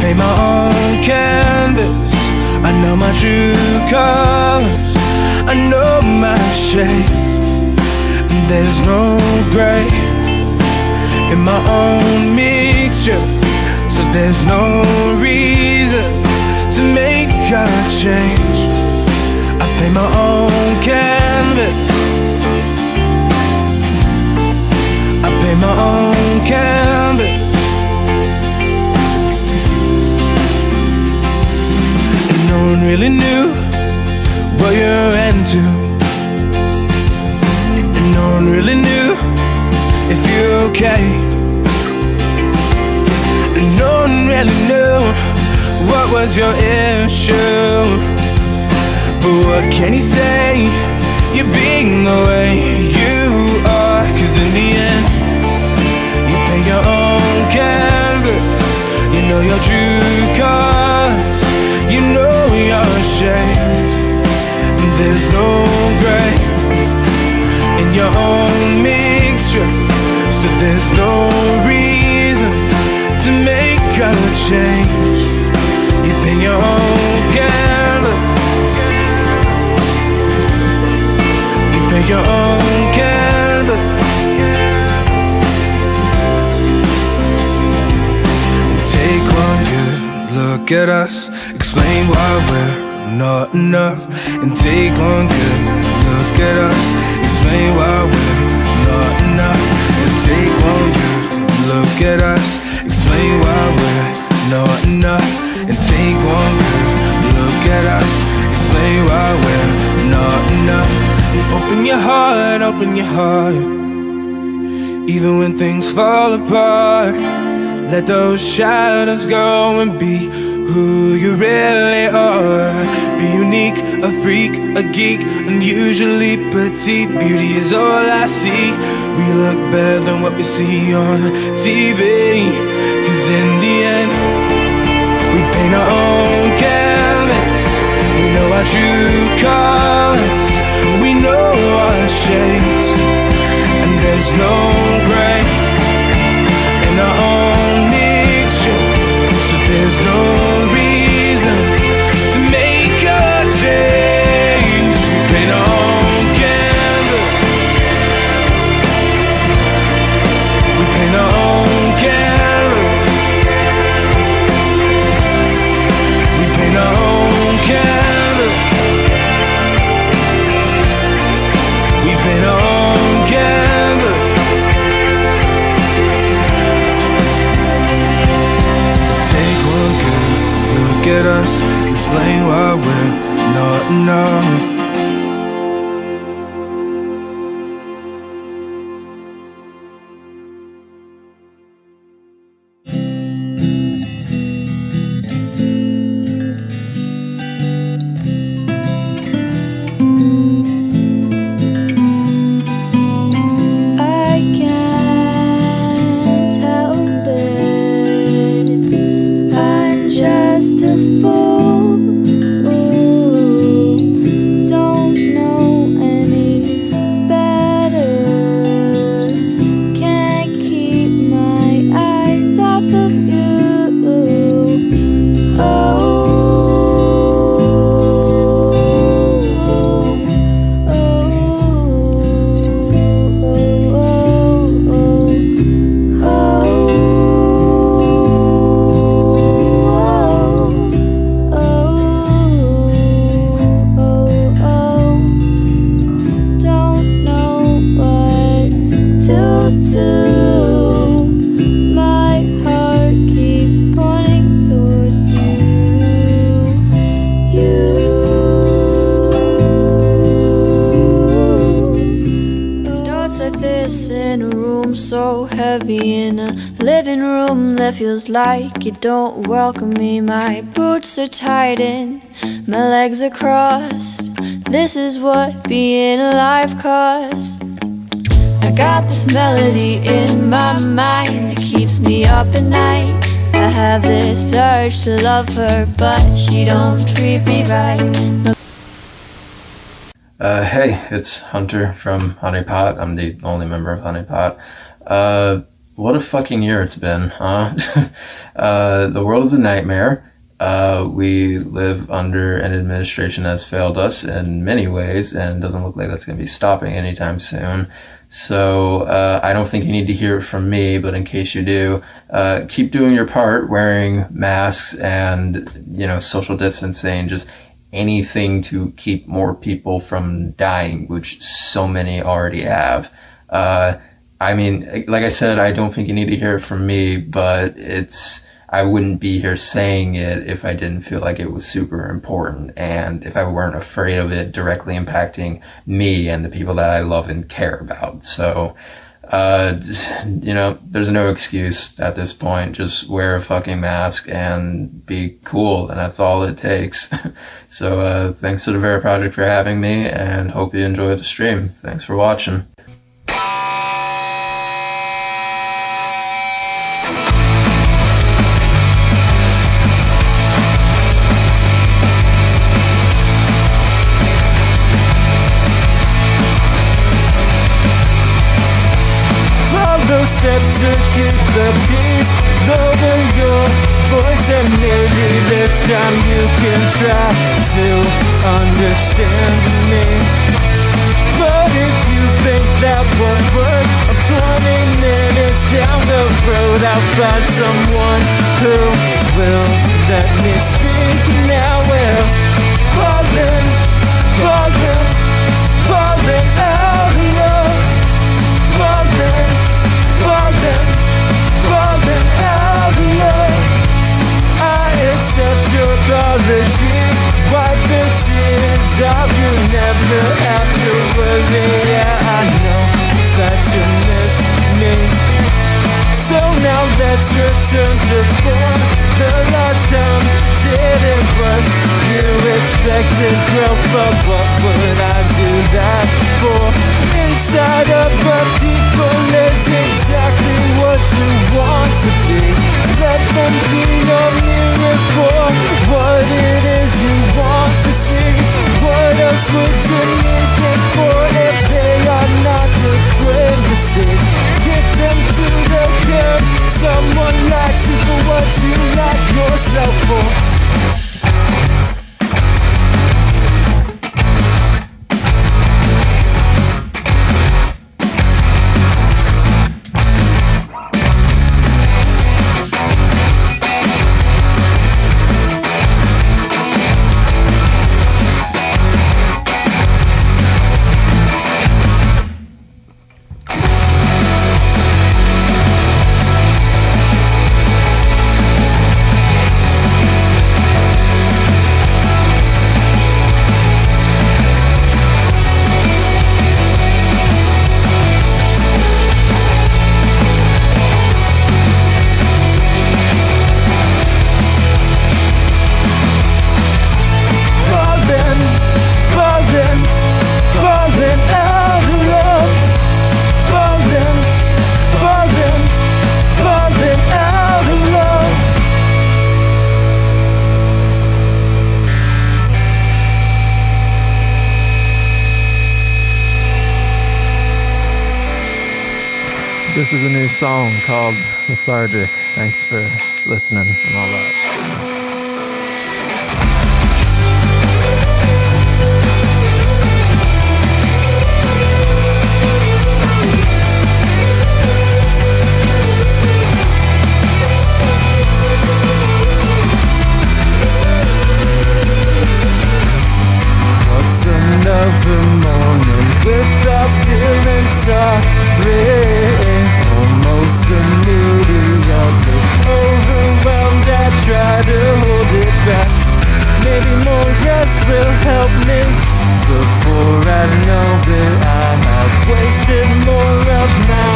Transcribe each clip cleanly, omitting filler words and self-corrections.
paint my own canvas. I know my true colors, I know my shades, and there's no gray in my own mixture. So there's no reason to make a change. I paint my own canvas, I paint my own canvas. And no one really knew what you're into, and no one really knew if you're okay. And no one really knew what was your issue. But what can he say? You're being the way you are. 'Cause in the end, you paint your own canvas. You know your true colors, you know your shades, and there's no gray in your own mixture. So there's no reason to make a change. You paint your own canvas, you paint your own canvas. Take one good look at us, explain why we're not enough. And take one good look at us, explain why we're not enough. And take one good look at us, explain why we're not enough. And take one good look at us, explain why we're not enough. And open your heart, open your heart. Even when things fall apart, let those shadows go and be who you really are. Be unique, a freak, a geek, unusually petite. Beauty is all I see. We look better than what we see on TV. 'Cause in the end, we paint our own canvas. We know our true colors, we know our shades, and there's no gray in our own mixture. So there's no reason to make a change. We paint our own canvas, we paint our own canvas, we paint our own canvas, we paint our own canvas. Take one good look at us, explain why we're not enough. I can't help it, I'm just a fool. Don't know any better, can't keep my eyes off of you. Don't know what to do. My heart keeps pointing towards you. Starts like this in a room so heavy, in a living room that feels like you don't welcome me. My boots are tightened, my legs are crossed. This is what being alive costs. I got this melody in my mind that keeps me up at night. I have this urge to love her, but she don't treat me right. Hey, it's Hunter from Honeypot. I'm the only member of Honeypot. what a fucking year it's been, huh? The world is a nightmare. We live under an administration that's failed us in many ways, and doesn't look like that's going to be stopping anytime soon. So I don't think you need to hear it from me, but in case you do, keep doing your part, wearing masks and, social distancing, just anything to keep more people from dying, which so many already have. I mean, like I said, I don't think you need to hear it from me, but I wouldn't be here saying it if I didn't feel like it was super important, and if I weren't afraid of it directly impacting me and the people that I love and care about. So, there's no excuse at this point. Just wear a fucking mask and be cool, and that's all it takes. So, thanks to the Vera Project for having me, and hope you enjoy the stream. Thanks for watching. Steps to keep the peace. Lower your voice and maybe this time you can try to understand me. But if you think that won't work, I'm 20 minutes down the road. I'll find someone who will let me speak. Now we're falling out of love. Falling out of love. I accept your apology. Wipe the tears off. You never have to worry. Yeah, I know that you miss me. So now let's return to form. The last time didn't work. You expected growth, but what would I do that for? Inside of a people is exactly what you want to be. Let them be your mirror for what it is you want to see. What else would you need them for if they are not the trained to see? Get them to the curb. Someone likes you for what you like yourself for. This is a new song called Lethargic. Thanks for listening and all that. What's another morning without feeling sorry? Almost immediately overwhelmed, I try to hold it back. Maybe more rest will help me. Before I know it, I have wasted more of my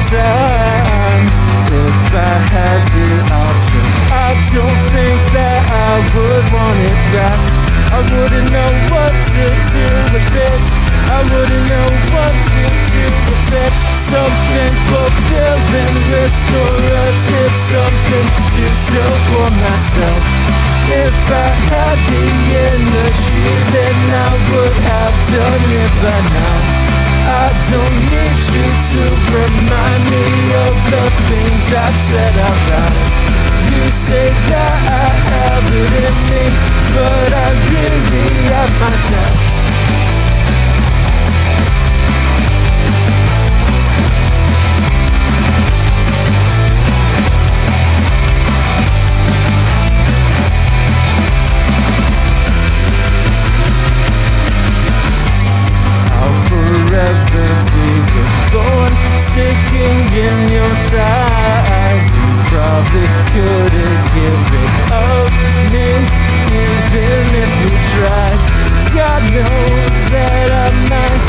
time. If I had the option, I don't think that I would want it back. I wouldn't know what to do with it. I wouldn't know what to do with it. Something fulfilling, restorative, something to show for myself. If I had the energy, then I would have done it by now. I don't need you to remind me of the things I've said out loud. You say that I have it in me, but I really have my doubts. Forever be the thorn sticking in your side. You probably couldn't get rid of me, even if you tried. God knows that I might,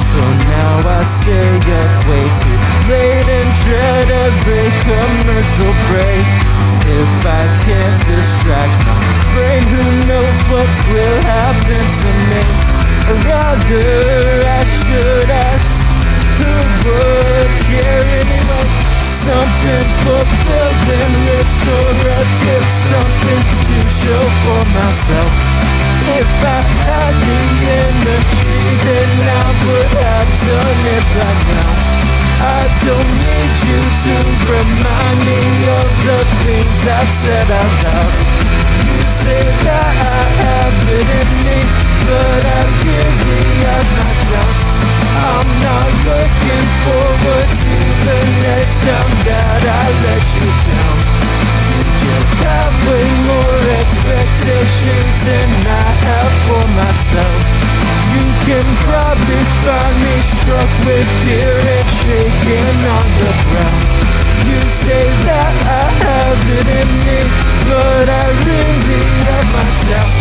so now I stay up way too late and dread every commercial break. If I can't distract my brain, who knows what will happen to me? Or rather, I should ask, who would care anyway? Something fulfilling, restorative, something to show for myself. If I had the energy, then I would have done it by now. I don't need you to remind me of the things I've said out loud. You say that I have it in me, but I really have my doubts. I'm not looking forward to the next time that I let you down. You just have way more expectations than I have for myself. You can probably find me struck with fear and shaking on the ground. You say that I have it in me, but I really have my doubts.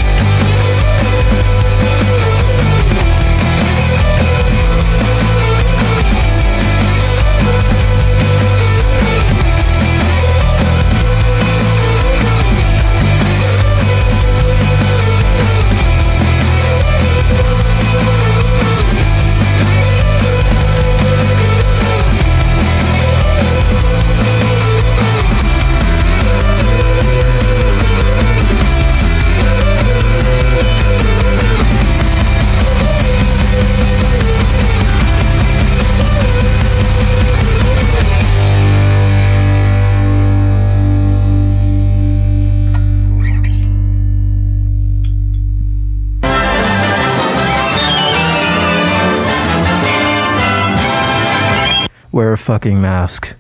Wear a fucking mask.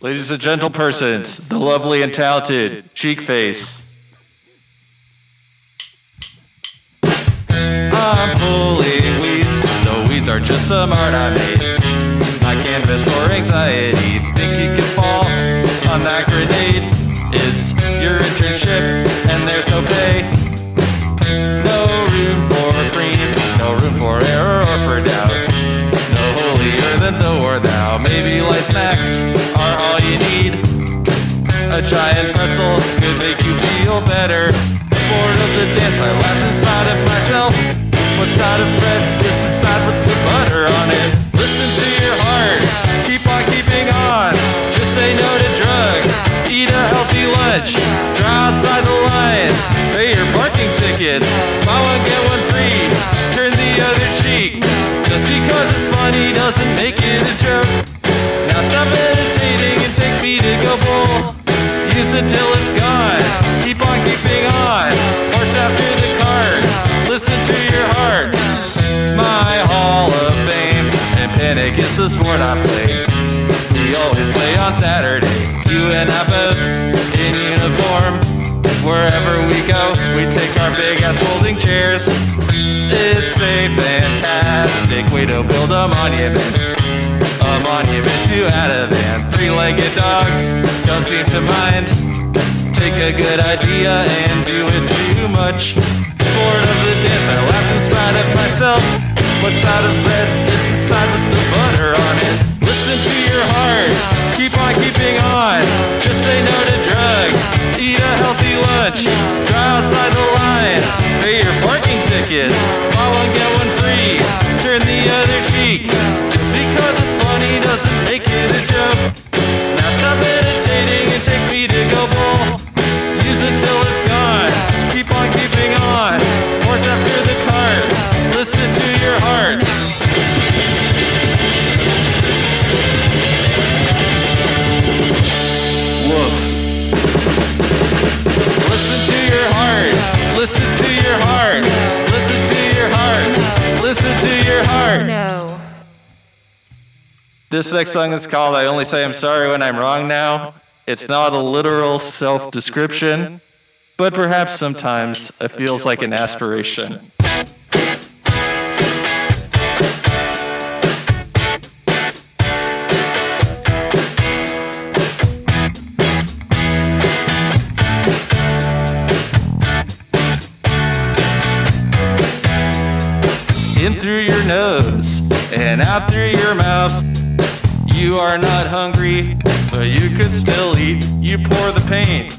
Ladies and gentle persons, the lovely and talented Cheek Face. I'm pulling weeds, no weeds are just some art I made. My canvas for anxiety, think you can fall on that grenade. It's your internship and there's no pay. No room for cream, no room for error or for doubt. No holier than thou or thou, maybe light snacks are all you need. A giant pretzel could make you feel better. Bored of the dance, I laughed and smiled at myself. What side of bread is the side with the butter on it? Listen to your heart, keep on keeping on. Just say no to drugs, eat a healthy lunch. Draw outside the lines, pay your parking ticket. Buy one, get one free, turn the other cheek. Just because it's funny doesn't make it a joke. Now stop meditating and take me to go bowl. Use it till it's gone, keep on keeping on. Horse after the cart, listen to your heart. My Hall of Fame and Panic is the sport I play. We always play on Saturday, you and I both in uniform. Wherever we go, we take our big ass folding chairs. It's a fantastic way to build a monument to Ativan. Three-legged dogs don't seem to mind. Take a good idea and do it too much. Bored of the dance, I laughed and smiled at myself. What side of bread is the side with the butter on it? Listen to your heart, keep on keeping on. Just say no to drugs, eat a healthy lunch. Try outside the lines, pay your parking tickets. Buy one, get one free, turn the other cheek. Just because it's funny doesn't make it a joke. Now stop meditating and take me to go bowl. Use it till it's gone, keep on keeping on. Horse after the cart, listen to your heart. This next song is called I Only Say I'm Sorry When I'm Wrong Now. It's not a literal self-description, but perhaps sometimes it feels like an aspiration. In through your nose and out through your mouth. You are not hungry, but you could still eat. You pour the paint.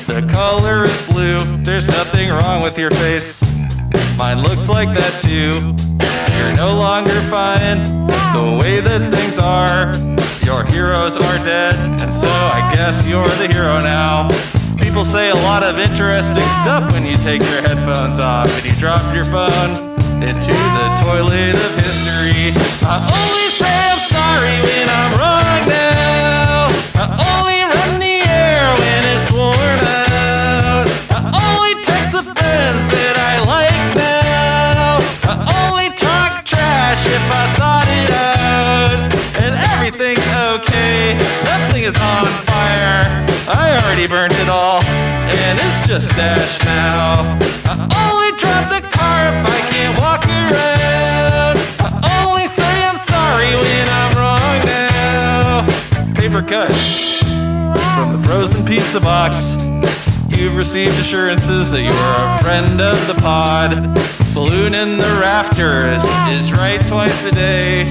The color is blue. There's nothing wrong with your face. Mine looks like that too. You're no longer fine the way that things are. Your heroes are dead, and so I guess you're the hero now. People say a lot of interesting stuff when you take your headphones off and you drop your phone into the toilet of history. I only say I'm sorry when I'm wrong now. I only run the air when it's worn out. I only text the friends that I like now. I only talk trash if I thought it out. And everything's okay, nothing is on fire. I already burned it all, and it's just ash now. I only drive the car if I can't walk around. I only say I'm sorry when I'm wrong now. Paper cut from the frozen pizza box. You've received assurances that you're a friend of the pod. Balloon in the rafters is right twice a day.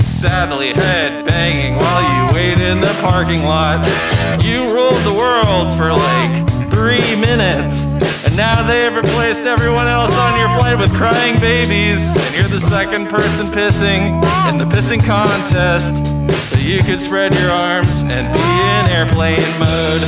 Sadly head banging while you wait in the parking lot. You ruled the world for like 3 minutes, and now they've replaced everyone else on your flight with crying babies, and you're the second person pissing in the pissing contest. But you could spread your arms and be in airplane mode.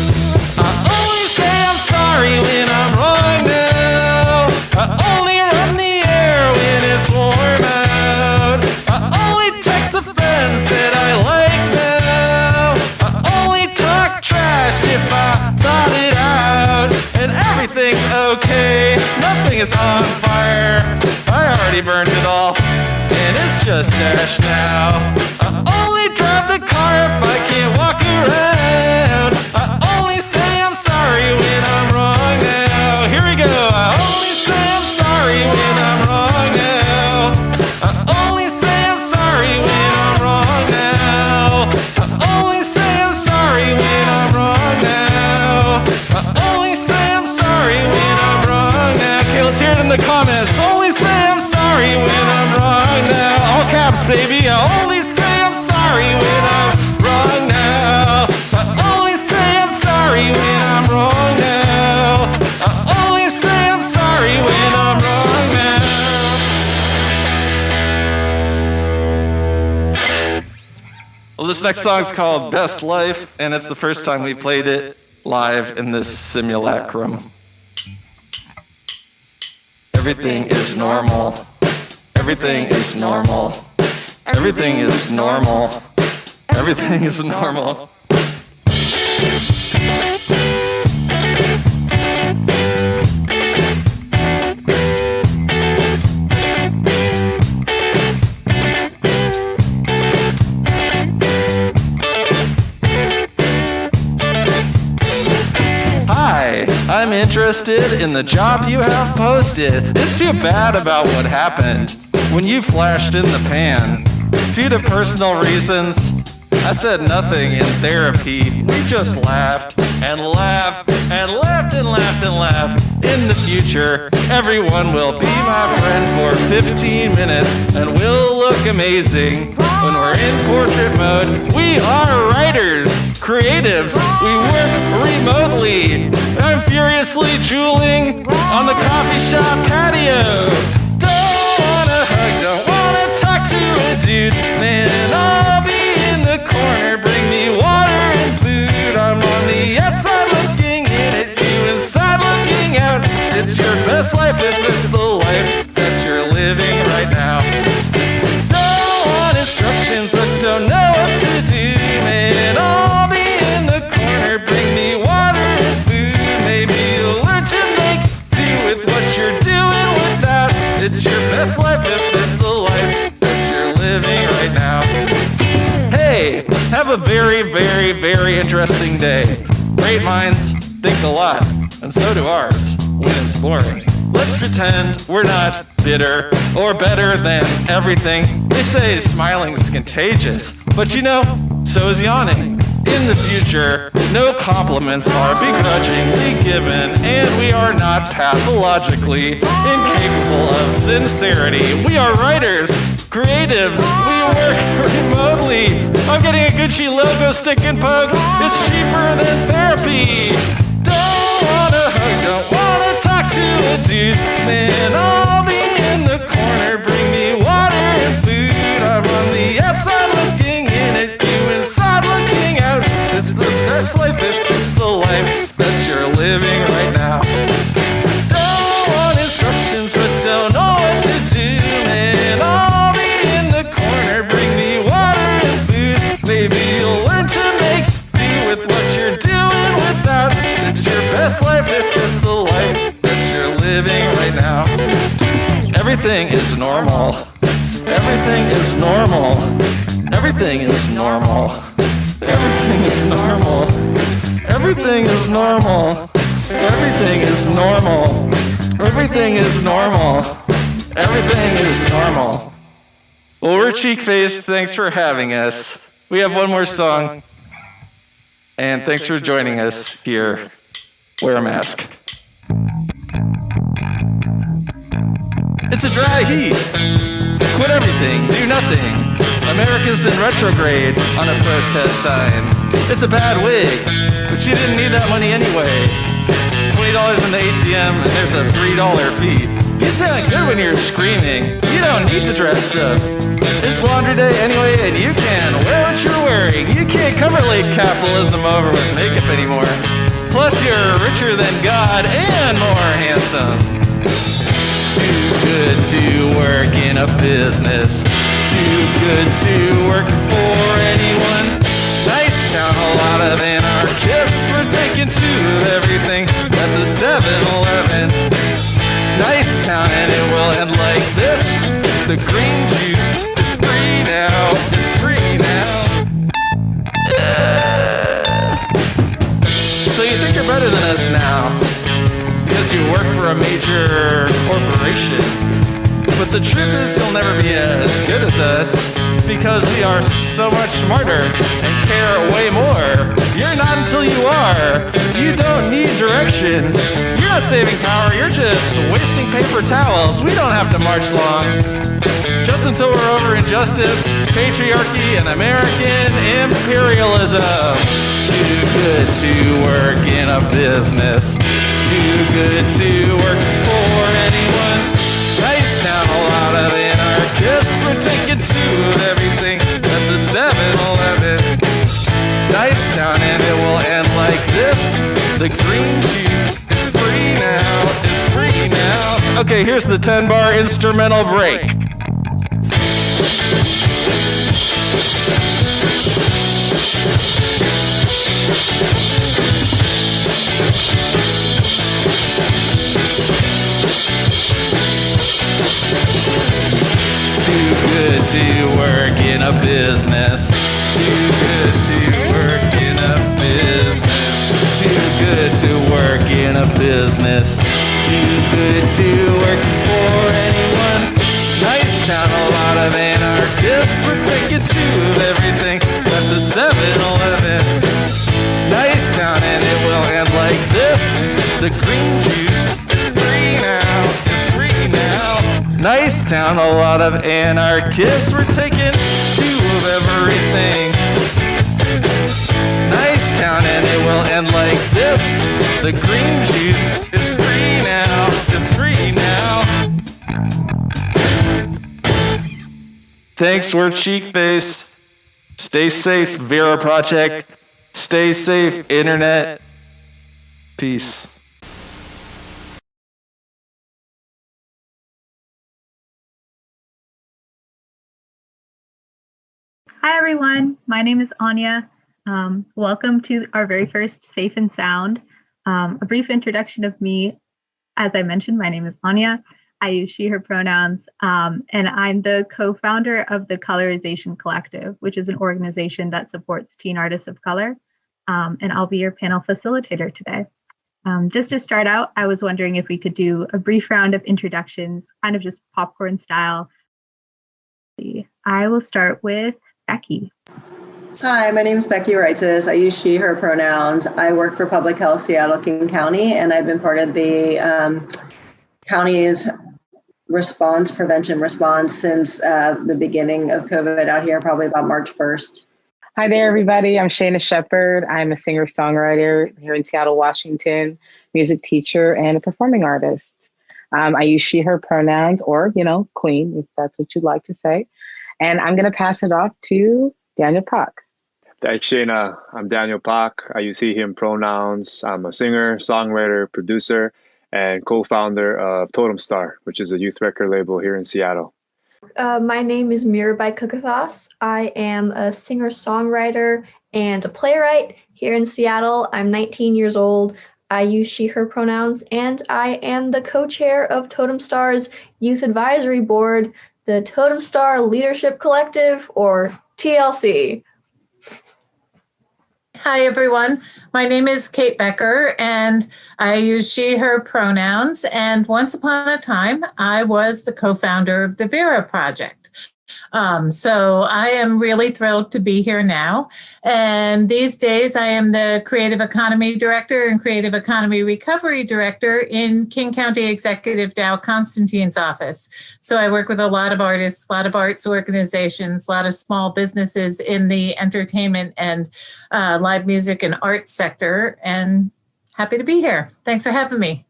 I only say I'm sorry when I'm wrong now. I only run the air when it's warm out. I only text the friends that I like now. I only talk trash if I thought it out. And everything's okay, nothing is on fire. I already burned it all, and it's just ash now. I only drive the car if I can't walk around. I only say I'm sorry when I'm wrong now. Here we go. I only say I'm sorry when I'm wrong now. I only say I'm sorry when I'm wrong now. I only say I'm sorry when I'm wrong now. I only say I'm sorry when I'm wrong now. Okay, let's hear it in the comments. Only say I'm sorry when I'm wrong now. All caps, baby. I only say I'm sorry when I'm wrong now. I only say I'm sorry when I'm wrong now. I only say I'm sorry when I'm wrong now. Well, this next song's called Best Life, and it's the first time we played it live in this simulacrum. Everything is normal. Everything is normal. Everything is normal. Everything is normal. Hi, I'm interested in the job you have posted. It's too bad about what happened when you flashed in the pan. Due to personal reasons, I said nothing in therapy. We just laughed and laughed and laughed and laughed and laughed. In the future, everyone will be my friend for 15 minutes, and we'll look amazing when we're in portrait mode. We are writers, creatives, we work remotely. I'm furiously drooling on the coffee shop patio. Don't wanna hug, don't wanna talk to a dude. Man, I'll be in the corner, bring me water and food. I'm on the outside looking in at you, inside looking out. It's your best life if it's the life that you're living right now. Don't want instructions but don't know what to do. Man, I'll be in the corner, bring me water and food. Maybe you'll learn to make do with what you're doing without. It's your best life if it's the life that you're living right now. hey, have a very, very, very interesting day. Great minds think a lot, and so do ours when it's boring. Let's pretend we're not bitter or better than everything. They say smiling's contagious, but you know, so is yawning. In the future, no compliments are begrudgingly given, and we are not pathologically incapable of sincerity. We are writers, creatives, we work remotely. I'm getting a Gucci logo stick and poke. It's cheaper than therapy. Don't wanna hug, don't wanna talk to a dude. Man, I'll be in the corner, bring me water and food. I'm on the outside looking in at you, inside looking out. It's the best life if it's the life that you're living right now. Don't want instructions, but don't know what to do. Man, I'll be in the corner, bring me water and food. Maybe you'll learn to make do with what you're doing without. It's your best life if it's the life that you're living right now. Everything is normal. Everything is normal. Everything is normal. Everything is normal. Everything is normal. Everything is normal. Everything is normal. Everything is normal. Well, we're Cheek Face. Thanks for having us. We have one more song. And thanks for joining us here. Wear a mask. It's a dry heat. Quit everything. Do nothing. America's in retrograde on a protest sign. It's a bad wig, but she didn't need that money anyway. $20 in the ATM and there's a $3 fee. You sound good when you're screaming. You don't need to dress up. It's laundry day anyway and you can wear what you're wearing. You can't cover late capitalism over with makeup anymore. Plus you're richer than God and more handsome. Too good to work in a business. Too good to work for anyone. Nice town, a lot of anarchists. We're taking two of everything at the 7-Eleven. Nice town and it will end like this. The green juice is free now. It's free now. So you think you're better than us now because you work for a major corporation. But the truth is you'll never be as good as us because we are so much smarter and care way more. You're not until you are. You don't need directions. You're not saving power, you're just wasting paper towels. We don't have to march long. Just until we're over injustice, patriarchy, and American imperialism. Too good to work in a business. Too good to work for anyone. Nice town, a lot of anarchists. We're taking two of everything at the 7-Eleven. Nice town and it will end like this. The green juice is free now. It's free now. Okay, here's the 10-bar instrumental break. Too good to work in a business. Too good to work in a business. Too good to work in a business. Too good to work for anyone. Nice town, a lot of anarchists. We're taking two of everything at the 7-Eleven. Nice town and it will end like this. The green juice is free now. It's free now. Nice town, a lot of anarchists. We're taking two of everything. Nice town and it will end like this. The green juice is free now. It's free now. Thanks, we're Cheek Face. Stay safe, Vera Project. Stay safe, Internet. Peace. Hi everyone, my name is Anya. Welcome to our very first Safe and Sound. A brief introduction of me. As I mentioned, my name is Anya. I use she, her pronouns, and I'm the co-founder of the Colorization Collective, which is an organization that supports teen artists of color. And I'll be your panel facilitator today. Just to start out, I was wondering if we could do a brief round of introductions, kind of just popcorn style. I will start with Becky. Hi, my name is Becky Reitzes. I use she, her pronouns. I work for Public Health Seattle King County, and I've been part of the county's prevention response since the beginning of COVID out here, probably about March 1st. Hi there, everybody. I'm Shayna Shepherd. I'm a singer-songwriter here in Seattle, Washington, music teacher, and a performing artist. I use she, her pronouns, or, queen, if that's what you'd like to say. And I'm going to pass it off to Daniel Pak. Thanks, Shayna. I'm Daniel Pak. I use he, him pronouns. I'm a singer, songwriter, producer, and co-founder of Totem Star, which is a youth record label here in Seattle. My name is Mirabai Kukathas. I am a singer-songwriter and a playwright here in Seattle. I'm 19 years old. I use she, her pronouns, and I am the co-chair of Totem Star's Youth Advisory Board, the Totem Star Leadership Collective, or TLC. Hi, everyone. My name is Kate Becker, and I use she, her pronouns. And once upon a time, I was the co-founder of the Vera Project. So I am really thrilled to be here now. And these days, I am the Creative Economy Director and Creative Economy Recovery Director in King County Executive Dow Constantine's office. So I work with a lot of artists, a lot of arts organizations, a lot of small businesses in the entertainment and live music and art sector. And happy to be here. Thanks for having me.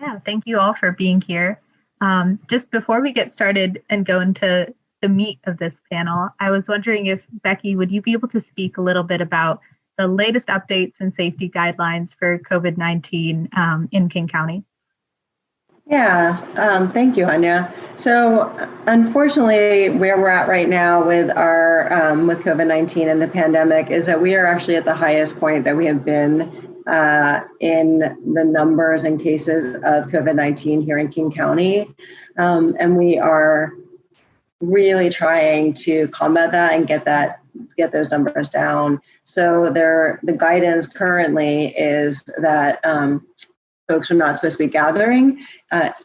Yeah, thank you all for being here. Just before we get started and go into the meat of this panel, I was wondering if, Becky, would you be able to speak a little bit about the latest updates and safety guidelines for COVID-19 in King County? Yeah, thank you, Anya. So unfortunately, where we're at right now with our with COVID-19 and the pandemic is that we are actually at the highest point that we have been in the numbers and cases of COVID-19 here in King County. And we are really trying to combat that and get those numbers down. So the guidance currently is that folks are not supposed to be gathering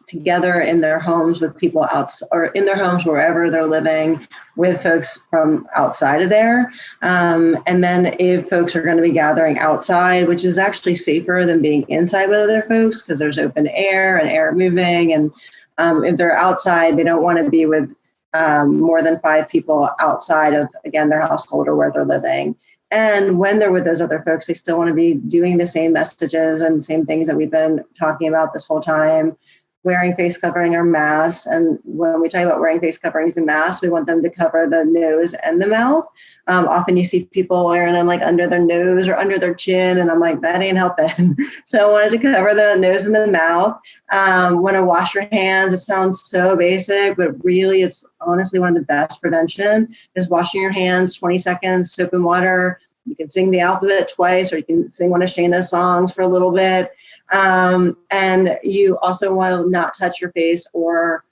together in their homes with people or in their homes wherever they're living with folks from outside of there. And then if folks are going to be gathering outside, which is actually safer than being inside with other folks because there's open air and air moving. And if they're outside, they don't want to be with more than 5 people outside of, again, their household or where they're living. And when they're with those other folks, they still want to be doing the same messages and same things that we've been talking about this whole time, wearing face covering or masks. And when we talk about wearing face coverings and masks, we want them to cover the nose and the mouth. Often you see people wearing them like under their nose or under their chin, and I'm like, that ain't helping. So I wanted to cover the nose and the mouth. Want to wash your hands. It sounds so basic, but really it's honestly one of the best prevention is washing your hands, 20 seconds, soap and water. You can sing the alphabet twice, or you can sing one of Shayna's songs for a little bit. And you also want to not touch your face or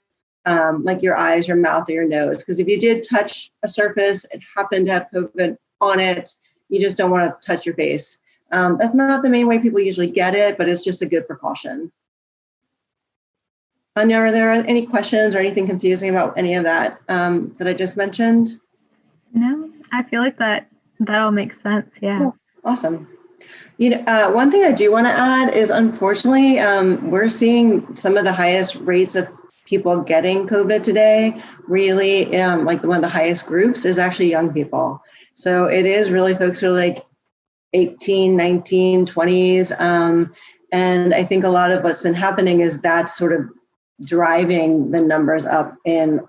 like your eyes, your mouth, or your nose. Because if you did touch a surface, it happened to have COVID on it, you just don't want to touch your face. That's not the main way people usually get it, but it's just a good precaution. Anya, are there any questions or anything confusing about any of that that I just mentioned? No, I feel like that all makes sense. Yeah. Cool. Awesome. One thing I do want to add is, unfortunately, we're seeing some of the highest rates of people getting COVID today. Really, like one of the highest groups is actually young people. So it is really folks who are like 18, 19, 20s. And I think a lot of what's been happening is that sort of driving the numbers up in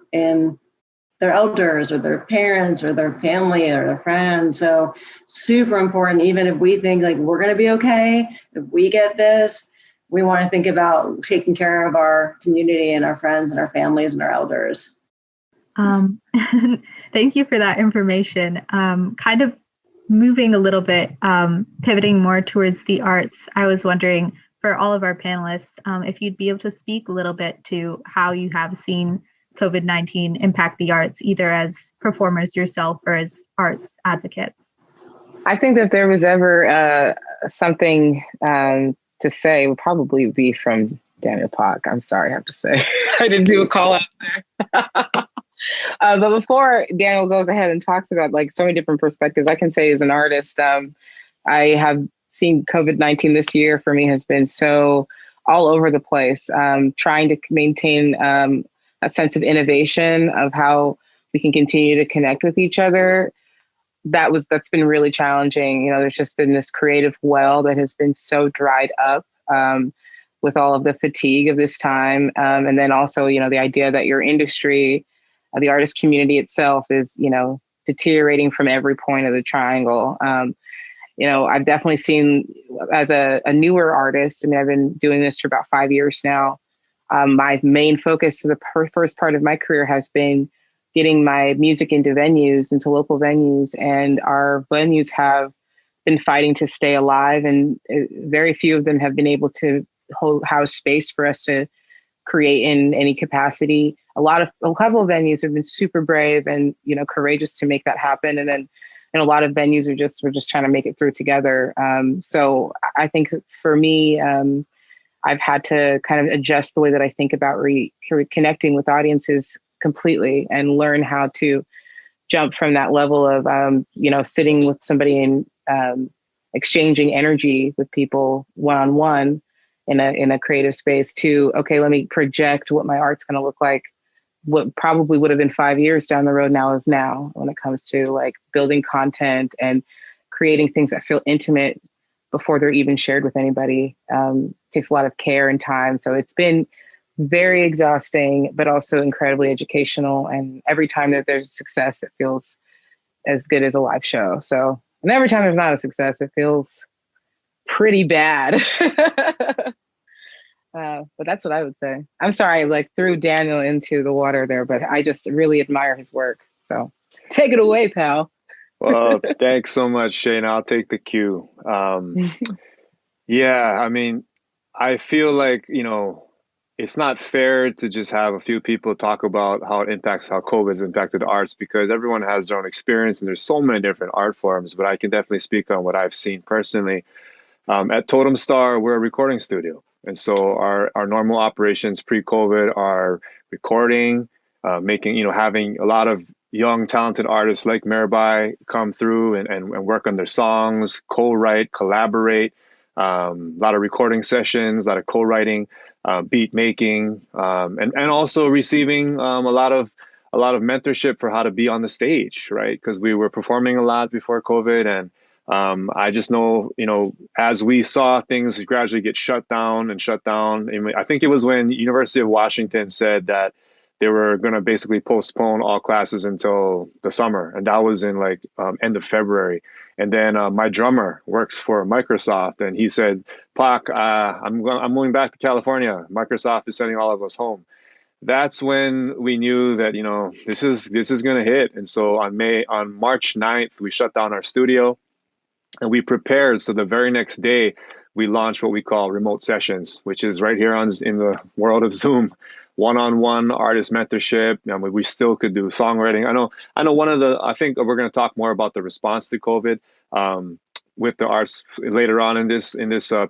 their elders or their parents or their family or their friends. So super important, even if we think like we're going to be okay, if we get this, we want to think about taking care of our community and our friends and our families and our elders. Thank you for that information. Kind of moving a little bit, pivoting more towards the arts, I was wondering, for all of our panelists, if you'd be able to speak a little bit to how you have seen COVID-19 impact the arts, either as performers yourself or as arts advocates. I think that if there was ever something to say, it would probably be from Daniel Pak. I'm sorry, I have to say. I didn't do a call out there. But before Daniel goes ahead and talks about like so many different perspectives, I can say as an artist, I have seen COVID-19 this year for me has been so all over the place, trying to maintain a sense of innovation of how we can continue to connect with each other. That's been really challenging. You know, there's just been this creative well that has been so dried up with all of the fatigue of this time. And then also, you know, the idea that your industry, the artist community itself is, you know, deteriorating from every point of the triangle. You know, I've definitely seen as a newer artist, I mean, I've been doing this for about 5 years now. My main focus for the first part of my career has been getting my music into venues, into local venues. And our venues have been fighting to stay alive. And very few of them have been able to house space for us to create in any capacity. A couple of venues have been super brave and, you know, courageous to make that happen. And then a lot of venues we're just trying to make it through together. So I think for me, I've had to kind of adjust the way that I think about connecting with audiences completely and learn how to jump from that level of, you know, sitting with somebody and exchanging energy with people one-on-one in a creative space to, okay, let me project what my art's going to look like. What probably would have been 5 years down the road now is now, when it comes to like building content and creating things that feel intimate before they're even shared with anybody. Takes a lot of care and time. So it's been very exhausting, but also incredibly educational. And every time that there's success, it feels as good as a live show. So, and every time there's not a success, it feels pretty bad. But that's what I would say. I'm sorry, I like threw Daniel into the water there, but I just really admire his work. So take it away, pal. Well, thanks so much, Shane. I'll take the cue. Yeah, I mean, I feel like, you know, it's not fair to just have a few people talk about how COVID has impacted the arts, because everyone has their own experience and there's so many different art forms. But I can definitely speak on what I've seen personally. At Totem Star, we're a recording studio. And so our normal operations pre-COVID are recording, making, you know, having a lot of young, talented artists like Mirabai come through and work on their songs, co-write, collaborate, a lot of recording sessions, a lot of co-writing, beat making, and also receiving a lot of mentorship for how to be on the stage, right? Because we were performing a lot before COVID, and I just know, you know, as we saw things gradually get shut down, and I think it was when University of Washington said that they were going to basically postpone all classes until the summer. And that was in like end of February. And then my drummer works for Microsoft, and he said, Pak, I'm moving back to California. Microsoft is sending all of us home. That's when we knew that, you know, this is going to hit. And so on March 9th, we shut down our studio and we prepared. So the very next day, we launched what we call remote sessions, which is right here in the world of Zoom. One-on-one artist mentorship. I mean, we still could do songwriting. I know I think we're going to talk more about the response to COVID with the arts later on in this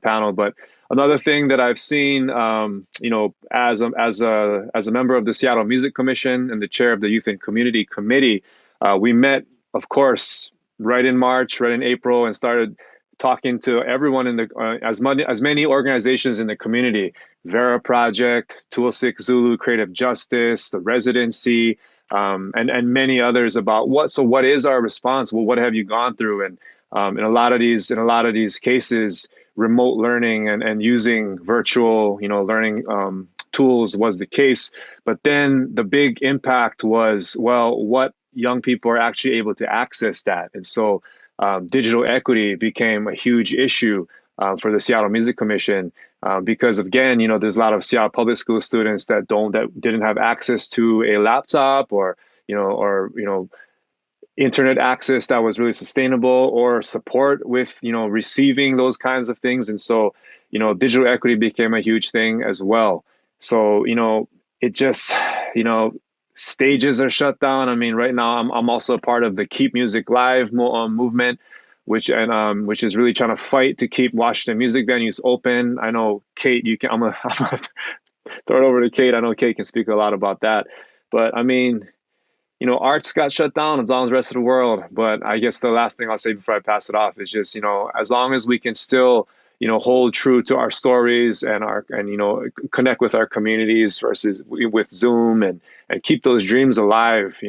panel. But another thing that I've seen, you know, as a member of the Seattle Music Commission and the chair of the Youth and Community Committee, we met, of course, right in March, right in April, and started talking to everyone in the as many organizations in the community, Vera Project, Tuolsik Zulu Creative Justice, the Residency, and many others about what is our response? Well, what have you gone through? And in a lot of these cases, remote learning and using virtual, you know, learning tools was the case. But then the big impact was, well, what young people are actually able to access that, and so. Digital equity became a huge issue for the Seattle Music Commission because, again, you know, there's a lot of Seattle public school students that didn't have access to a laptop or internet access that was really sustainable or support with, you know, receiving those kinds of things. And so, digital equity became a huge thing as well. So, it just, stages are shut down. I mean, right now I'm also a part of the Keep Music Live movement, which is really trying to fight to keep Washington music venues open. I know Kate, I'm gonna throw it over to Kate. I know Kate can speak a lot about that, but I mean, arts got shut down as long as the rest of the world. But I guess the last thing I'll say before I pass it off is just, as long as we can still, hold true to our stories and connect with our communities versus with Zoom and keep those dreams alive.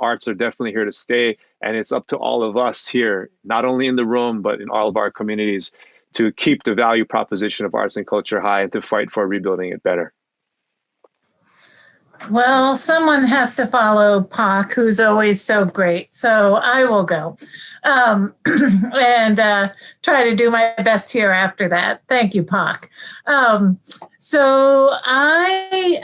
Arts are definitely here to stay. And it's up to all of us here, not only in the room, but in all of our communities, to keep the value proposition of arts and culture high and to fight for rebuilding it better. Well, someone has to follow Pac, who's always so great. So I will go and try to do my best here after that. Thank you, Pac. So I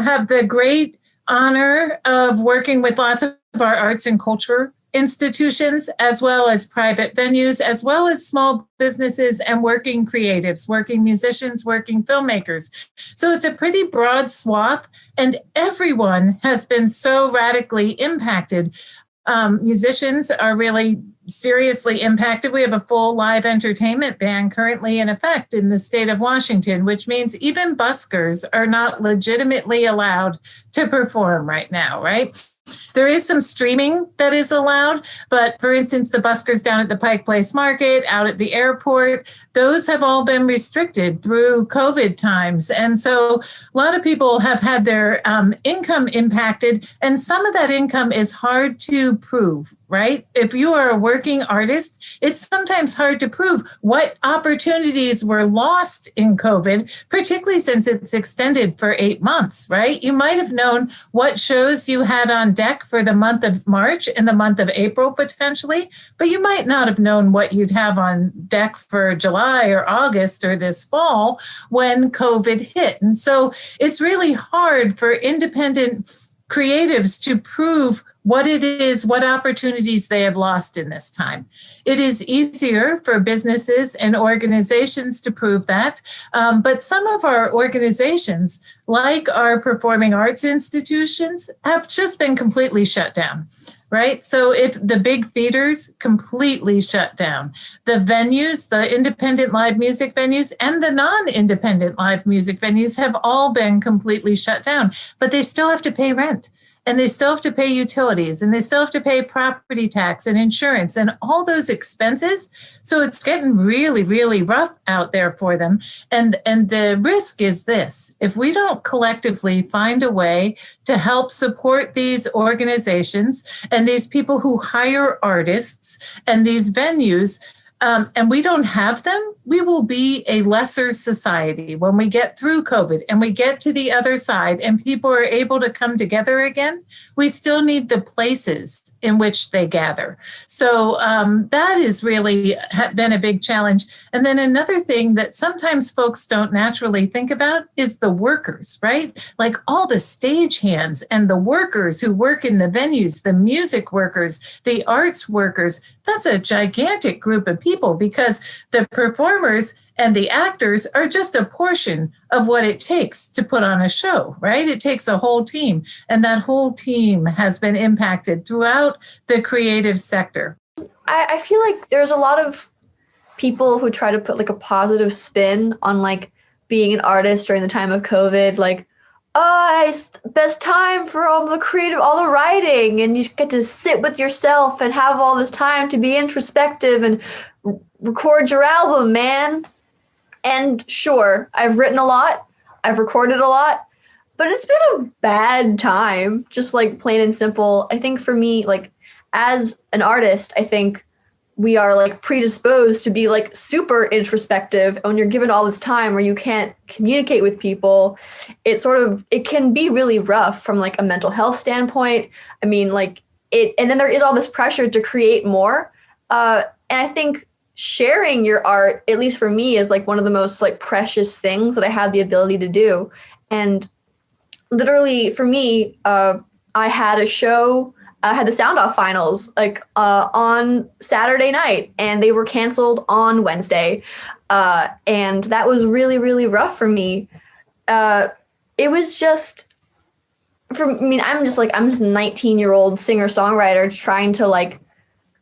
have the great honor of working with lots of our arts and culture institutions, as well as private venues, as well as small businesses and working creatives, working musicians, working filmmakers. So it's a pretty broad swath, and everyone has been so radically impacted. Musicians are really seriously impacted. We have a full live entertainment ban currently in effect in the state of Washington, which means even buskers are not legitimately allowed to perform right now, right? There is some streaming that is allowed, but for instance, the buskers down at the Pike Place Market, out at the airport, those have all been restricted through COVID times. And so a lot of people have had their income impacted, and some of that income is hard to prove, right? If you are a working artist, it's sometimes hard to prove what opportunities were lost in COVID, particularly since it's extended for 8 months, right? You might have known what shows you had on deck for the month of March and the month of April potentially, but you might not have known what you'd have on deck for July or August or this fall when COVID hit. And so it's really hard for independent creatives to prove what it is, what opportunities they have lost in this time. It is easier for businesses and organizations to prove that, but some of our organizations, like our performing arts institutions, have just been completely shut down, right? So if the big theaters completely shut down, the venues, the independent live music venues and the non-independent live music venues have all been completely shut down, but they still have to pay rent. And they still have to pay utilities, and they still have to pay property tax and insurance and all those expenses. So it's getting really, really rough out there for them. And the risk is this: if we don't collectively find a way to help support these organizations and these people who hire artists and these venues, and we don't have them, we will be a lesser society when we get through COVID and we get to the other side and people are able to come together again. We still need the places in which they gather. So that has really been a big challenge. And then another thing that sometimes folks don't naturally think about is the workers, right? Like all the stagehands and the workers who work in the venues, the music workers, the arts workers. That's a gigantic group of people because the performers and the actors are just a portion of what it takes to put on a show, right? It takes a whole team, and that whole team has been impacted throughout the creative sector. I feel like there's a lot of people who try to put like a positive spin on like being an artist during the time of COVID, like, oh, it's the best time for all the creative, all the writing, and you get to sit with yourself and have all this time to be introspective and record your album, man. And sure, I've written a lot, I've recorded a lot, but it's been a bad time, just like plain and simple. I think for me, like as an artist, I think we are like predisposed to be like super introspective. And when you're given all this time where you can't communicate with people, it can be really rough from like a mental health standpoint. I mean, like and then there is all this pressure to create more. And I think sharing your art, at least for me, is like one of the most like precious things that I had the ability to do. And literally for me, I had a show, I had the Sound Off finals like on Saturday night, and they were canceled on Wednesday. And that was really, really rough for me. It was just, I'm just a 19-year-old singer-songwriter trying to like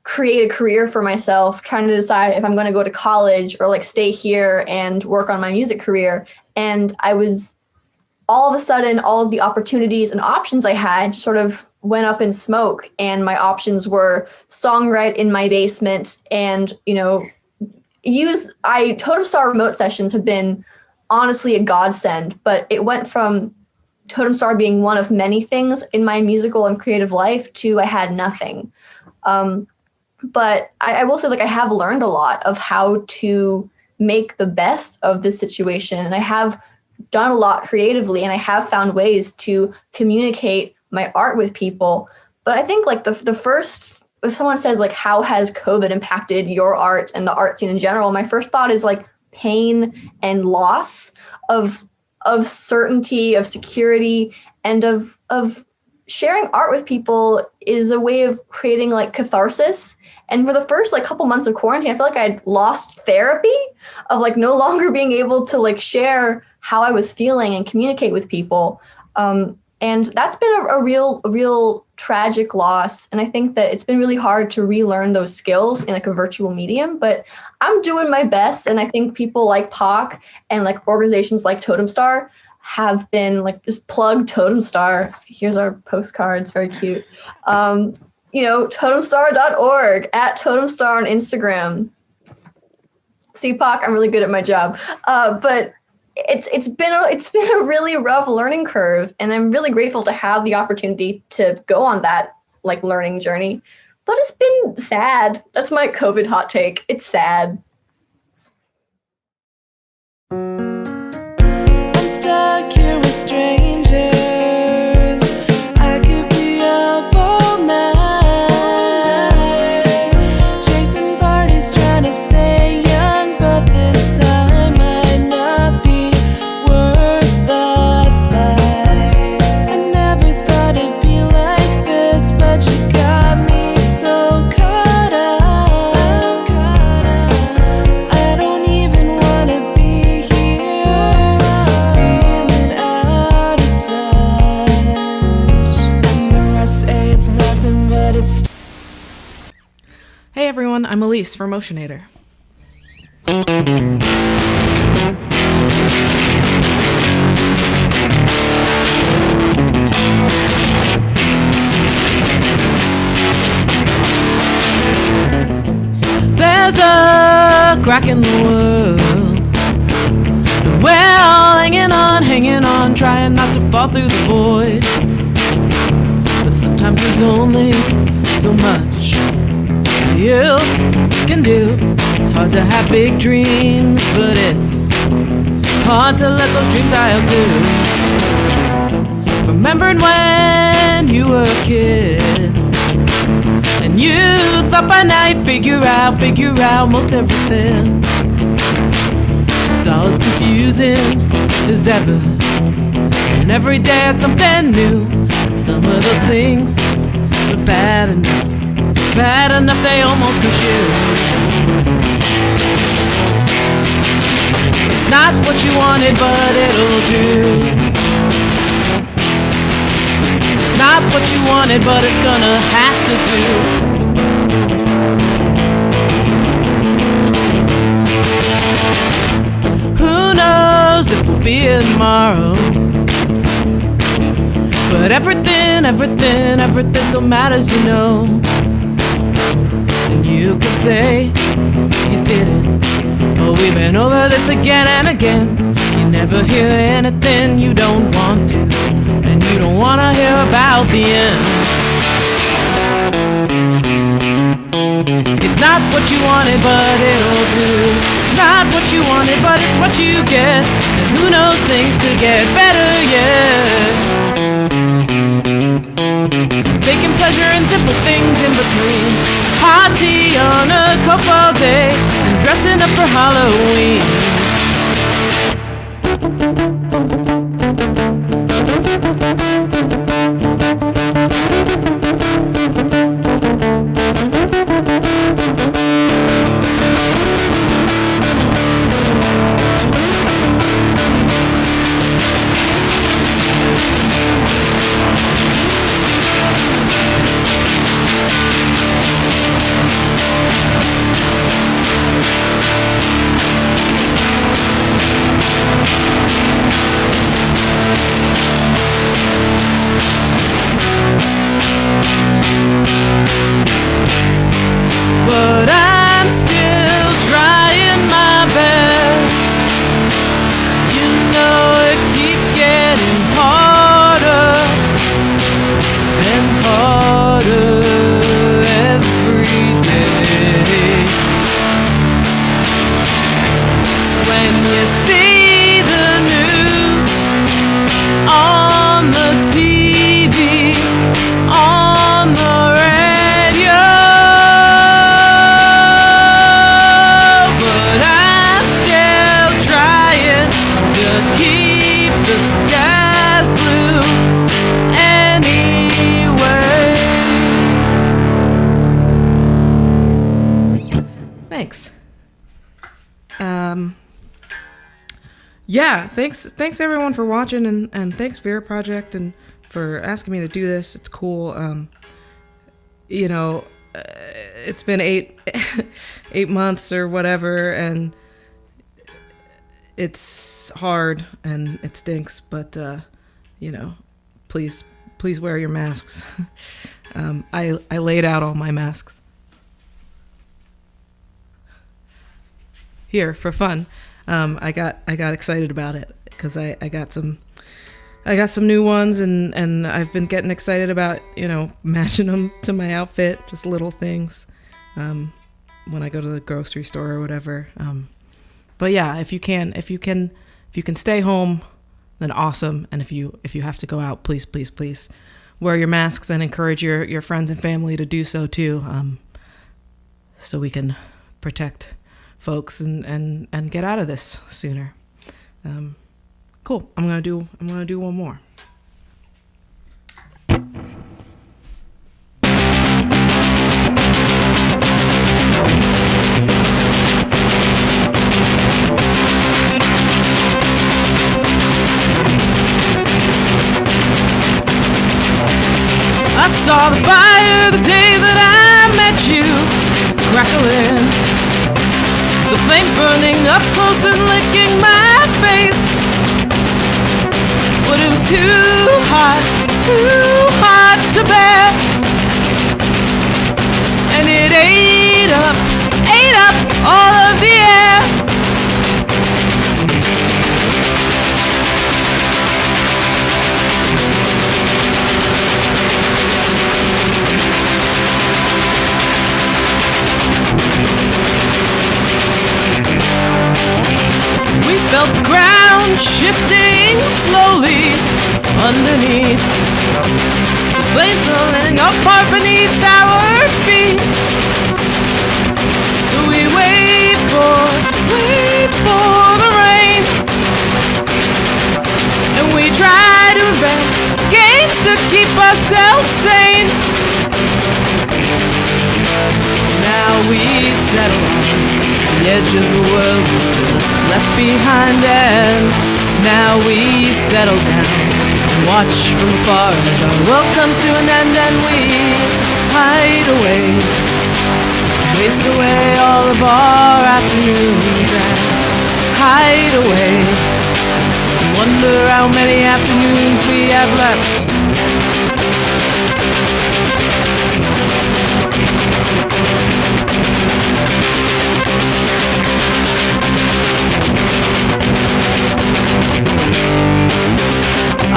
create a career for myself, trying to decide if I'm going to go to college or like stay here and work on my music career. And I was, all of a sudden, all of the opportunities and options I had sort of went up in smoke. And my options were songwrite in my basement and, Totem Star remote sessions have been honestly a godsend, but it went from Totem Star being one of many things in my musical and creative life to I had nothing. But I will say, like, I have learned a lot of how to make the best of this situation. And I have done a lot creatively, and I have found ways to communicate my art with people. But I think like the first, if someone says like, how has COVID impacted your art and the art scene in general? My first thought is like pain and loss of certainty, of security, and of sharing art with people is a way of creating like catharsis. And for the first like couple months of quarantine, I feel like I'd lost therapy of like no longer being able to like share how I was feeling and communicate with people. And that's been a real tragic loss. And I think that it's been really hard to relearn those skills in like a virtual medium, but I'm doing my best. And I think people like POC and like organizations like Totem Star have been like, just plug Totem Star. Here's our postcard. It's very cute. Totemstar.org, at Totem Star on Instagram. See, POC, I'm really good at my job. But it's been a really rough learning curve, and I'm really grateful to have the opportunity to go on that like learning journey. But it's been sad. That's my COVID hot take. It's sad. I'm stuck here with strangers. I could be up all night, chasing parties, trying to stay young, but this time might not be worth the fight. I never thought it'd be like this, but you got me so caught up. I don't even wanna be here, feeling out of touch. And the rest say it's nothing, but it's Hey everyone, I'm Elise from Motionator. There's a crack in the world, and we're all hanging on, trying not to fall through the void. But sometimes there's only so much you can do. It's hard to have big dreams, but it's hard to let those dreams die out too. Remembering when you were a kid, and you thought by now you'd figure out most everything. It's all as confusing as ever, and every day it's something new. And some of those things are bad enough they almost crush you. It's not what you wanted, but it'll do. It's not what you wanted, but it's gonna have to do. Who knows if we'll be here tomorrow? But everything still matters, you know. And you could say you did it, but we've been over this again and again. You never hear anything you don't want to, and you don't want to hear about the end. It's not what you wanted, but it'll do. It's not what you wanted, but it's what you get. And who knows, things could get better yet. Taking pleasure in simple things in between. Hot tea on a cup all day, and dressing up for Halloween. Thanks. Yeah, thanks everyone for watching, and thanks Vera Project and for asking me to do this. It's cool. It's been 8 months or whatever, and it's hard and it stinks, but please wear your masks. I laid out all my masks here for fun. I got excited about it because I got some new ones, and I've been getting excited about matching them to my outfit, just little things when I go to the grocery store or whatever. But yeah, if you can stay home, then awesome. And if you have to go out, please wear your masks and encourage your friends and family to do so too, so we can protect folks and get out of this sooner. Cool. I'm gonna do one more. I saw the fire the day that I met you, crackling, the flame burning up close and licking my face. But it was too hot to bear, and it ate up all of the air. We felt the ground shifting slowly underneath, the flames rolling apart beneath our feet. So we wait for the rain, and we try to invent games to keep ourselves sane. Now we settle on the edge of the world we just left behind, and now we settle down and watch from afar as our world comes to an end, and we hide away, waste away all of our afternoons, and hide away, and wonder how many afternoons we have left.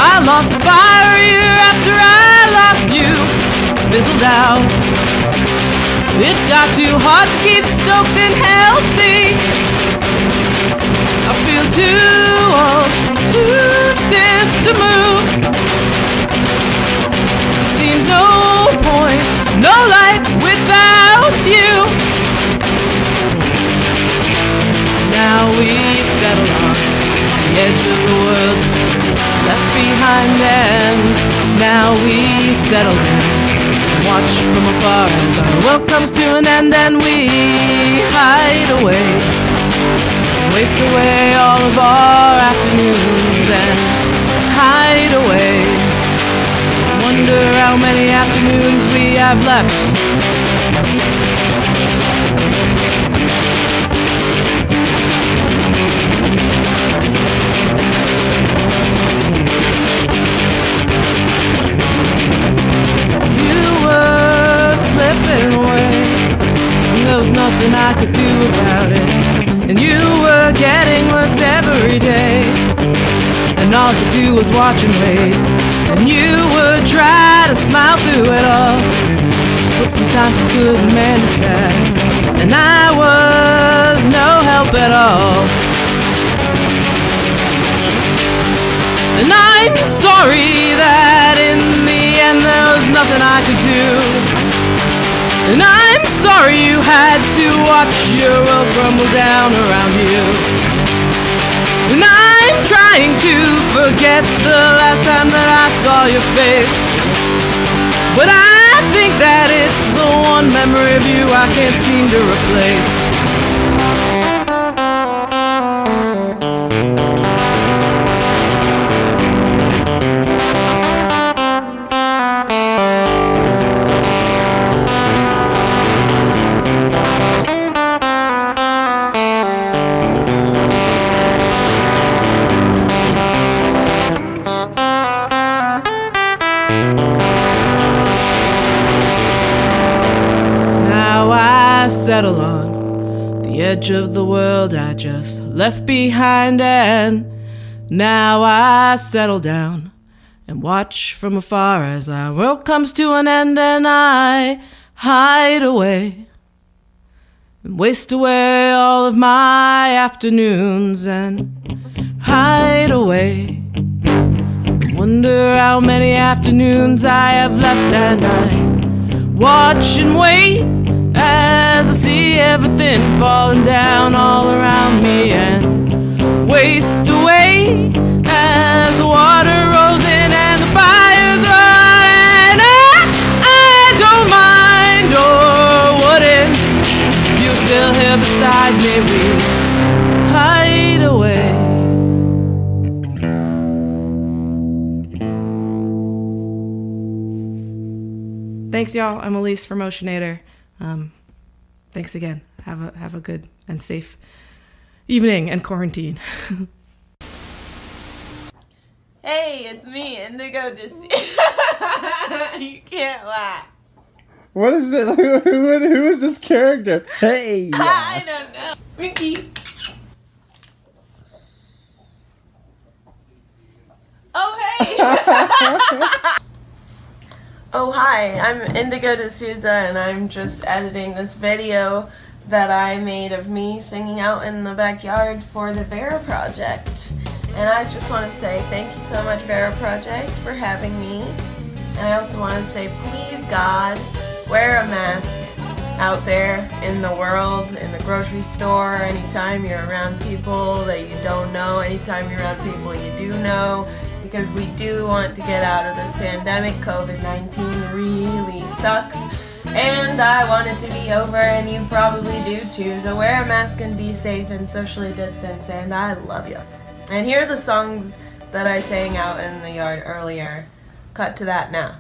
I lost the fire a year after I lost you, fizzled out. It got too hard to keep stoked and healthy. I feel too old, too stiff to move. Seems no point, no light without you. Now we settle on the edge of the world left behind, and now we settle down and watch from afar as our world comes to an end, and we hide away, waste away all of our afternoons, and hide away, wonder how many afternoons we have left. Slipping away, and there was nothing I could do about it, and you were getting worse every day, and all I could do was watch and wait, and you would try to smile through it all, but sometimes you couldn't manage that, and I was no help at all. And I'm sorry that in the end there was nothing I could do. And I'm sorry you had to watch your world crumble down around you. And I'm trying to forget the last time that I saw your face, but I think that it's the one memory of you I can't seem to replace. Settle on the edge of the world I just left behind, and now I settle down and watch from afar as our world comes to an end, and I hide away and waste away all of my afternoons, and hide away and wonder how many afternoons I have left, and I watch and wait as I see everything falling down all around me, and waste away as the water rolls in and the fires run. And I don't mind or wouldn't if you're still here beside me. We hide away. Thanks, y'all. I'm Elise from Motionator. Thanks again. Have a good and safe evening and quarantine. Hey, it's me, Indigo You can't laugh. What is this? Who is this character? Hey! I don't know. Ricky. Oh, hey! Oh, hi, I'm Indigo D'Souza, and I'm just editing this video that I made of me singing out in the backyard for the Vera Project. And I just want to say thank you so much, Vera Project, for having me. And I also want to say, please, God, wear a mask out there in the world, in the grocery store, anytime you're around people that you don't know, anytime you're around people you do know. Because we do want to get out of this pandemic. COVID-19 really sucks. And I want it to be over, and you probably do too. So wear a mask and be safe and socially distance, and I love you. And here are the songs that I sang out in the yard earlier. Cut to that now.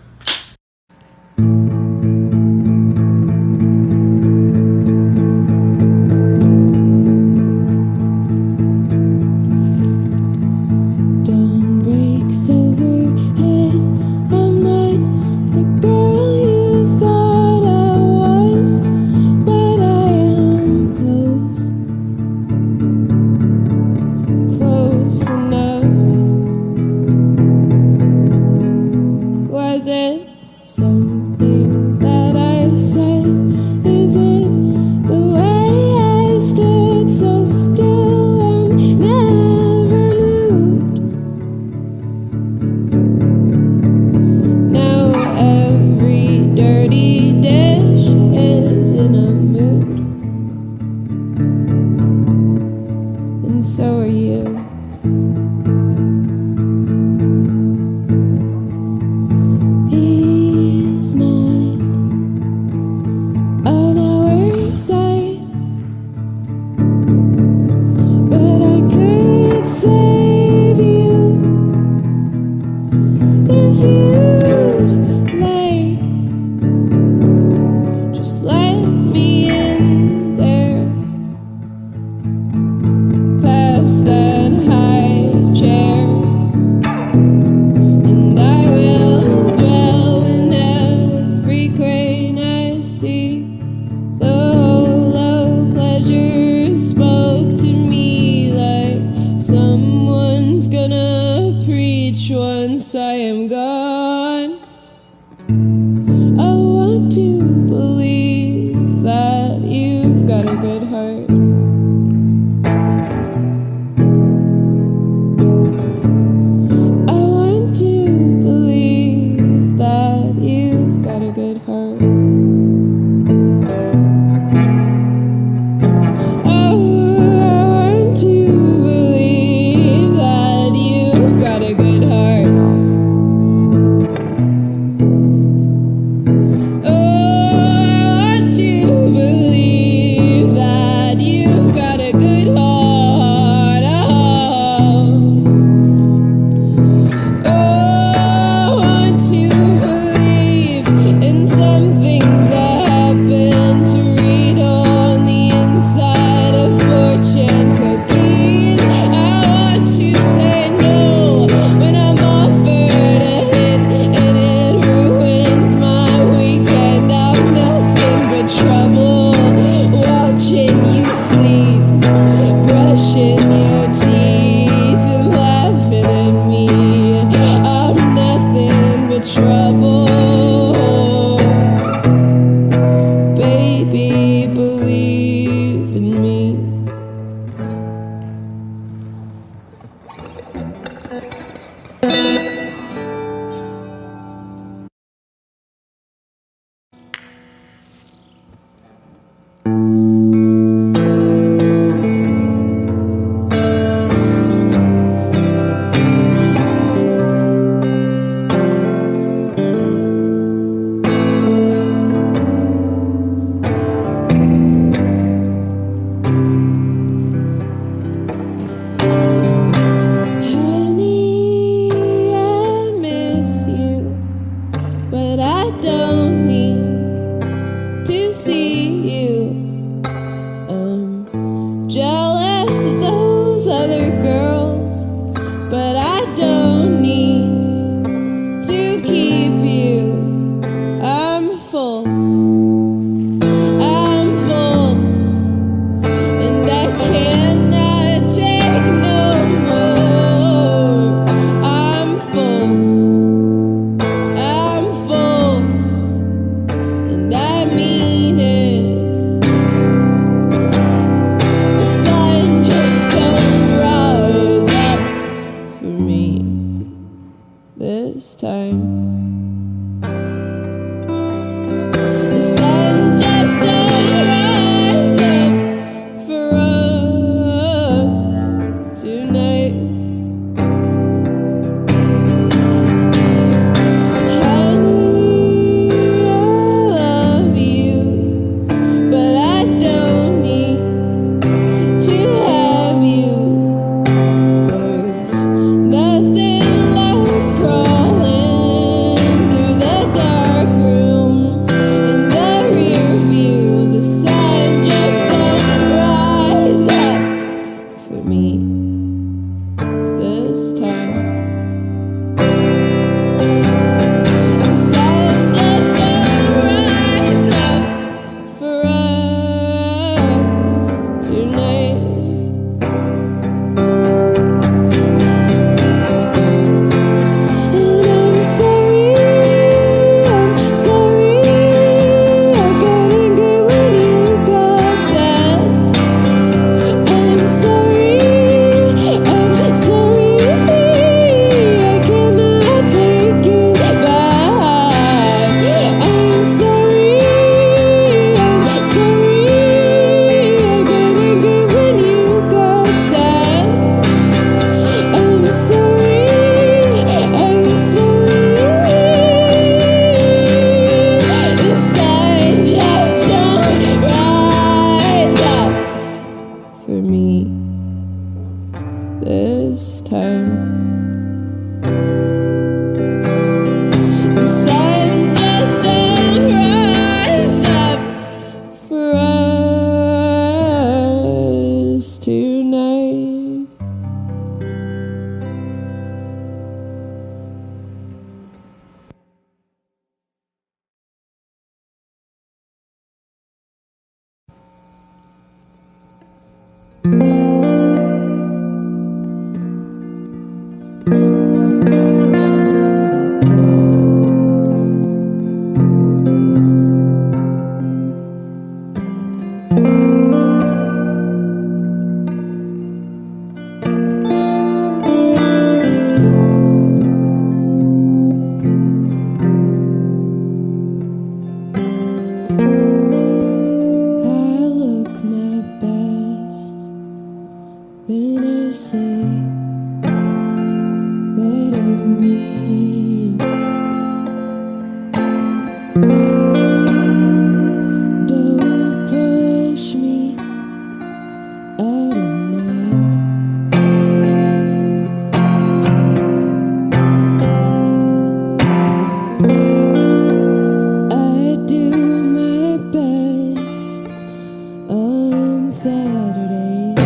Saturdays.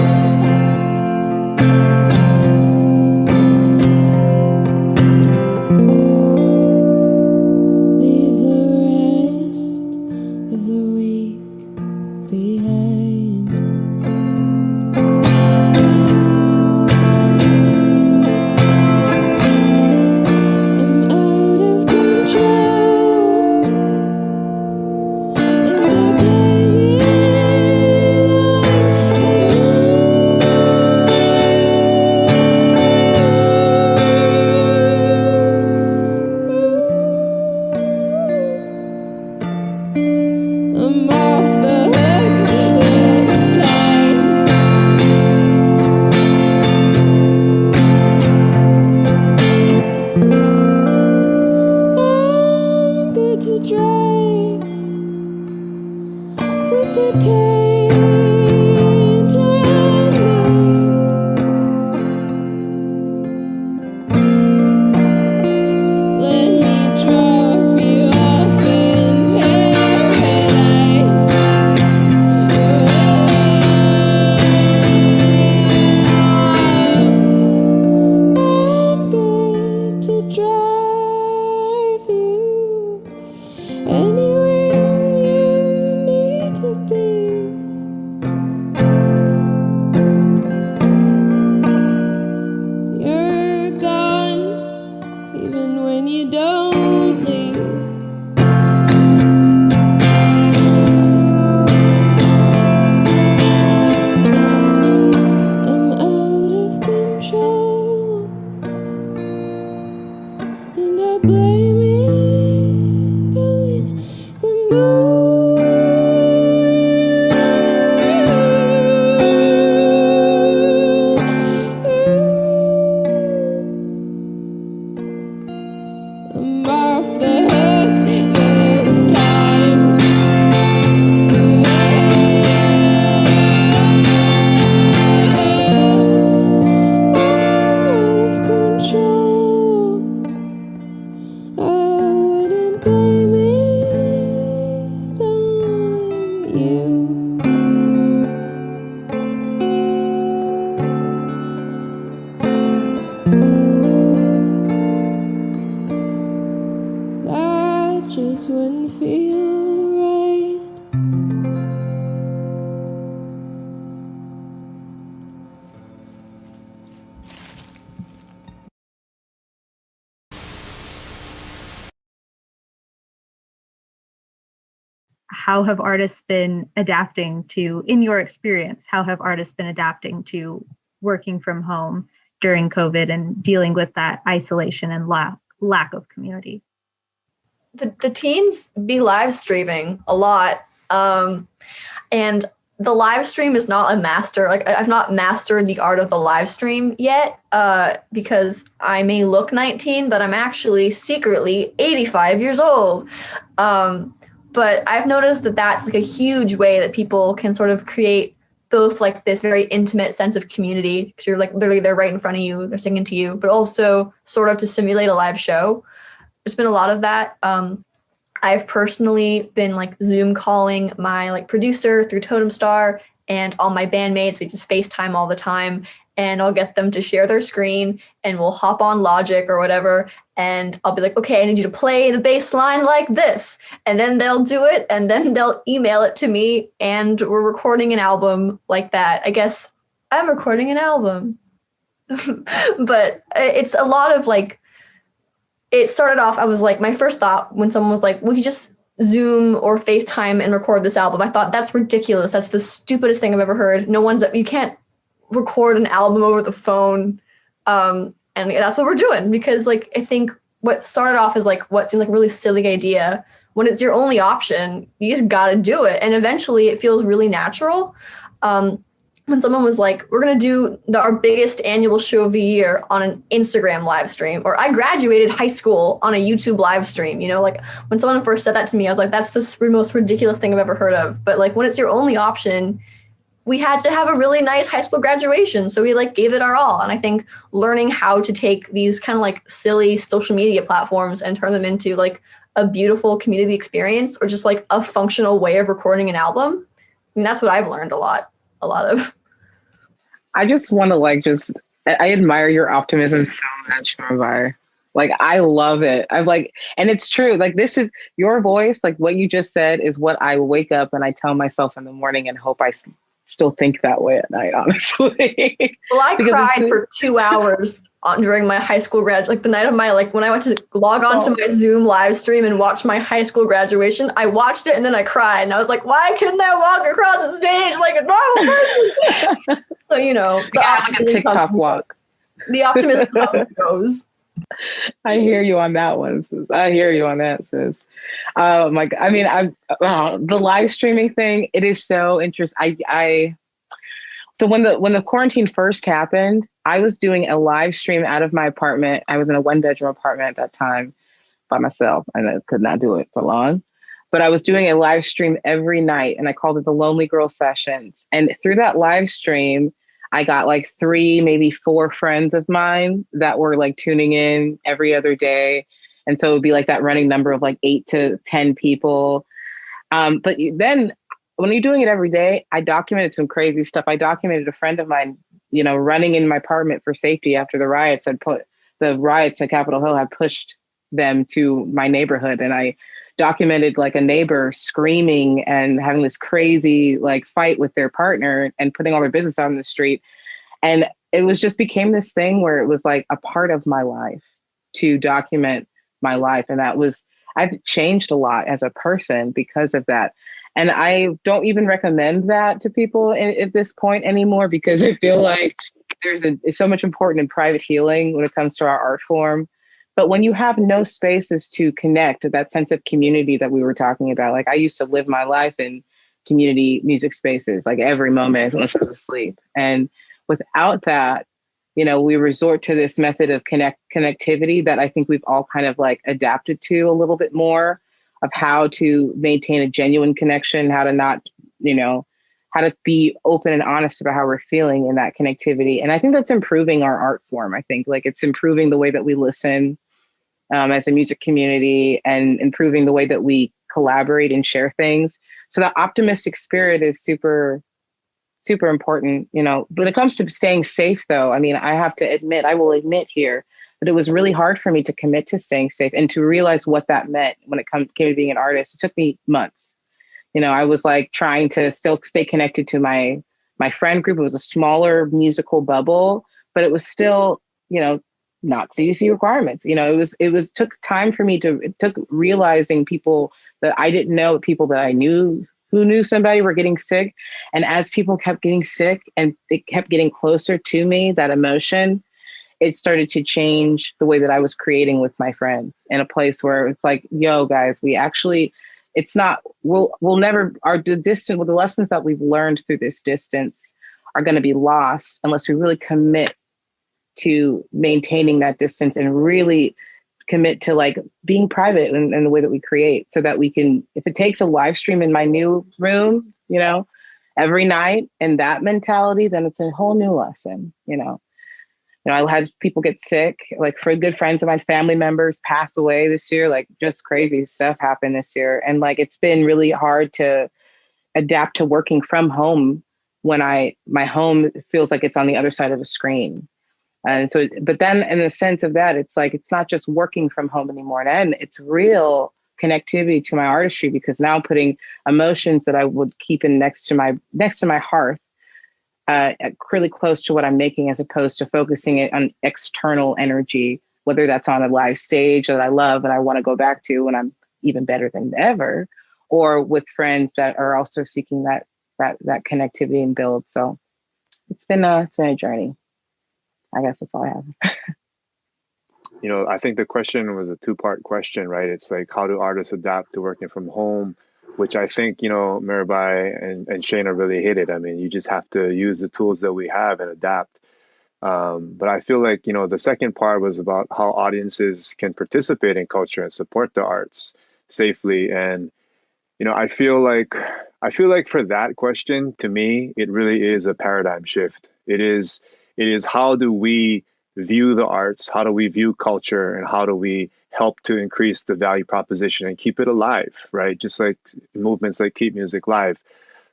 Leave the rest of the week behind. I'm out of control, and I blame it I'm off the hook this time. I'm good to drive with a tainted mind. Let me drop you off in paradise. I'm good to drive you anywhere you need to be. You're gone even when you don't leave. I'm out of control, and I blame it on the moon. I'm off the hook this time. I'm out of control. I wouldn't blame it on you. That just wouldn't feel right. How have artists been adapting to, in your experience, how have artists been adapting to working from home during COVID and dealing with that isolation and lack of community? The teens be live streaming a lot. And the live stream is not a master. Like, I've not mastered the art of the live stream yet, because I may look 19, but I'm actually secretly 85 years old. But I've noticed that that's like a huge way that people can sort of create both like this very intimate sense of community, because you're like literally they're right in front of you, they're singing to you, but also sort of to simulate a live show. There's been a lot of that. I've personally been like Zoom calling my like producer through Totem Star and all my bandmates. We just FaceTime all the time, and I'll get them to share their screen and we'll hop on Logic or whatever. And I'll be like, okay, I need you to play the bass line like this. And then they'll do it, and then they'll email it to me, and we're recording an album like that. I guess I'm recording an album. But it's a lot of like, it started off, I was like, my first thought when someone was like, we could just Zoom or FaceTime and record this album. I thought, that's ridiculous. That's the stupidest thing I've ever heard. You can't record an album over the phone. And that's what we're doing, because like, I think what started off as like what seemed like a really silly idea, when it's your only option, you just got to do it. And eventually it feels really natural. When someone was like, we're going to do our biggest annual show of the year on an Instagram live stream, or I graduated high school on a YouTube live stream, you know, like when someone first said that to me, I was like, that's the most ridiculous thing I've ever heard of. But like, when it's your only option, we had to have a really nice high school graduation. So we like gave it our all. And I think learning how to take these kind of like silly social media platforms and turn them into like a beautiful community experience, or just like a functional way of recording an album, I mean, that's what I've learned a lot. a lot of. I just want to I admire your optimism so much, Marvi. Like, I love it. I'm like, and it's true. Like, this is your voice. Like, what you just said is what I wake up and I tell myself in the morning and hope I still think that way at night, honestly. Well, I cried for 2 hours during my high school like the night of my, like when I went to log on to my Zoom live stream and watch my high school graduation. I watched it and then I cried and I was like, why couldn't I walk across the stage like a normal person? So, you know, the optimism TikTok walk. The optimism comes and goes. I hear you on that one, sis. I hear you on that, sis. Oh my God. I mean, the live streaming thing, it is so interesting. So when the quarantine first happened, I was doing a live stream out of my apartment. I was in a 1-bedroom apartment at that time by myself, and I could not do it for long. But I was doing a live stream every night, and I called it the Lonely Girl Sessions. And through that live stream, I got like 3, maybe 4 friends of mine that were like tuning in every other day. And so it would be like that running number of like 8 to 10 people. But then when you're doing it every day, I documented some crazy stuff. I documented a friend of mine, you know, running in my apartment for safety after the riots at Capitol Hill had pushed them to my neighborhood. And I documented like a neighbor screaming and having this crazy like fight with their partner and putting all their business out on the street. And it was just became this thing where it was like a part of my life to document my life. And I've changed a lot as a person because of that. And I don't even recommend that to people at this point anymore, because I feel like it's so much important in private healing when it comes to our art form. But when you have no spaces to connect, that sense of community that we were talking about, like I used to live my life in community music spaces, like every moment unless I was asleep. And without that, you know, we resort to this method of connectivity that I think we've all kind of like adapted to a little bit more, of how to maintain a genuine connection, how to not, you know, how to be open and honest about how we're feeling in that connectivity. And I think that's improving our art form. I think like it's improving the way that we listen as a music community, and improving the way that we collaborate and share things. So that optimistic spirit is super, super important, you know. When it comes to staying safe though, I mean, I will admit here that it was really hard for me to commit to staying safe and to realize what that meant when it came to being an artist. It took me months. You know, I was like trying to still stay connected to my friend group. It was a smaller musical bubble, but it was still, you know, not CDC requirements. You know, it took time for me it took realizing people that I didn't know, people that I knew who knew somebody were getting sick. And as people kept getting sick and it kept getting closer to me, that emotion, it started to change the way that I was creating with my friends, in a place where it's like, yo, guys, we actually, it's not, we'll never, the lessons that we've learned through this distance are going to be lost unless we really commit to maintaining that distance and really commit to like being private in the way that we create, so that we can, if it takes a live stream in my new room, you know, every night, and that mentality, then it's a whole new lesson, you know. I had people get sick, like for good friends of mine, family members pass away this year, like just crazy stuff happened this year. And like, it's been really hard to adapt to working from home when my home feels like it's on the other side of a screen. And so, but then in the sense of that, it's like, it's not just working from home anymore. And it's real connectivity to my artistry, because now I'm putting emotions that I would keep in next to my hearth, really close to what I'm making, as opposed to focusing it on external energy, whether that's on a live stage that I love and I want to go back to when I'm even better than ever, or with friends that are also seeking that connectivity and build. So it's been a journey. I guess that's all I have. You know, I think the question was a 2-part question, right? It's like, how do artists adapt to working from home? Which I think, you know, Mirabai and Shayna really hit it. I mean, you just have to use the tools that we have and adapt. But I feel like, you know, the second part was about how audiences can participate in culture and support the arts safely. And, you know, I feel like for that question, to me, it really is a paradigm shift. It is how do we view the arts? How do we view culture? And how do we help to increase the value proposition and keep it alive, right? Just like movements like Keep Music Live.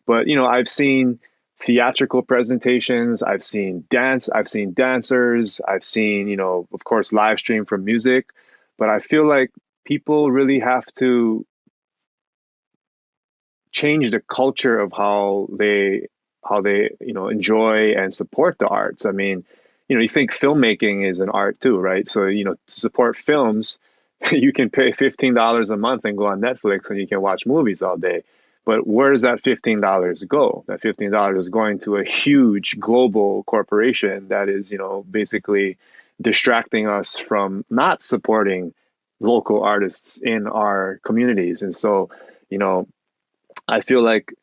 But, you know, I've seen theatrical presentations. I've seen dancers. I've seen, you know, of course, live stream from music. But I feel like people really have to change the culture of how they you know, enjoy and support the arts. I mean, you know, you think filmmaking is an art too, right? So, you know, to support films, you can pay $15 a month and go on Netflix and you can watch movies all day. But where does that $15 go? That $15 is going to a huge global corporation that is, you know, basically distracting us from not supporting local artists in our communities. And so, you know, I feel like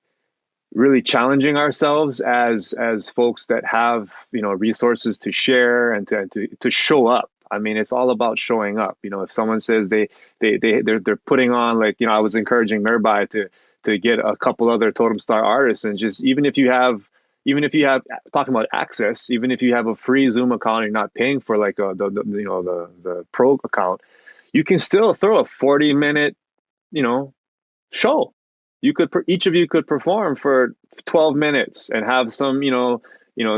really challenging ourselves as folks that have, you know, resources to share and to show up. I mean, it's all about showing up. You know, if someone says they're putting on, like, you know, I was encouraging Mirbai to get a couple other Totem Star artists, and just even if you have talking about access, even if you have a free Zoom account and you're not paying for like the pro account, you can still throw a 40-minute, you know, show. You could each of you could perform for 12 minutes and have some, you know,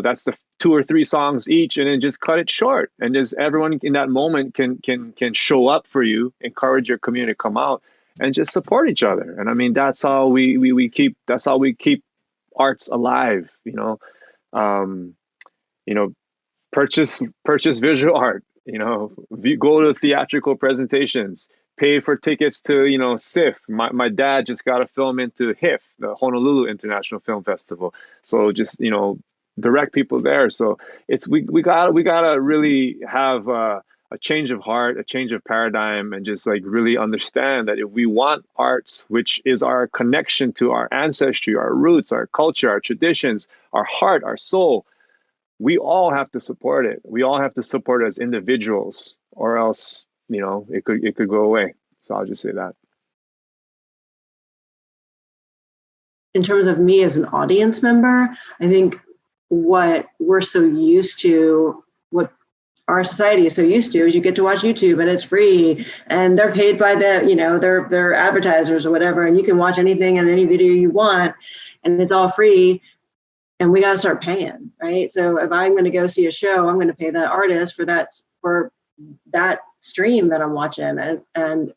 that's the 2 or 3 songs each, and then just cut it short, and just everyone in that moment can show up for you, encourage your community to come out and just support each other. And I mean, that's how we keep arts alive, you know. You know, purchase visual art, you know, go to theatrical presentations, pay for tickets to, you know, SIFF. My dad just got a film into HIF, the Honolulu International Film Festival. So just, you know, direct people there. So it's we gotta really have a change of heart, a change of paradigm, and just like really understand that if we want arts, which is our connection to our ancestry, our roots, our culture, our traditions, our heart, our soul, we all have to support it. We all have to support it as individuals, or else, you know, it could go away. So I'll just say that. In terms of me as an audience member, I think what we're so used to, what our society is so used to, is you get to watch YouTube and it's free, and they're paid by the, you know, they're advertisers or whatever, and you can watch anything and any video you want, and it's all free. And we got to start paying, right? So if I'm going to go see a show, I'm going to pay that artist for that stream that I'm watching, and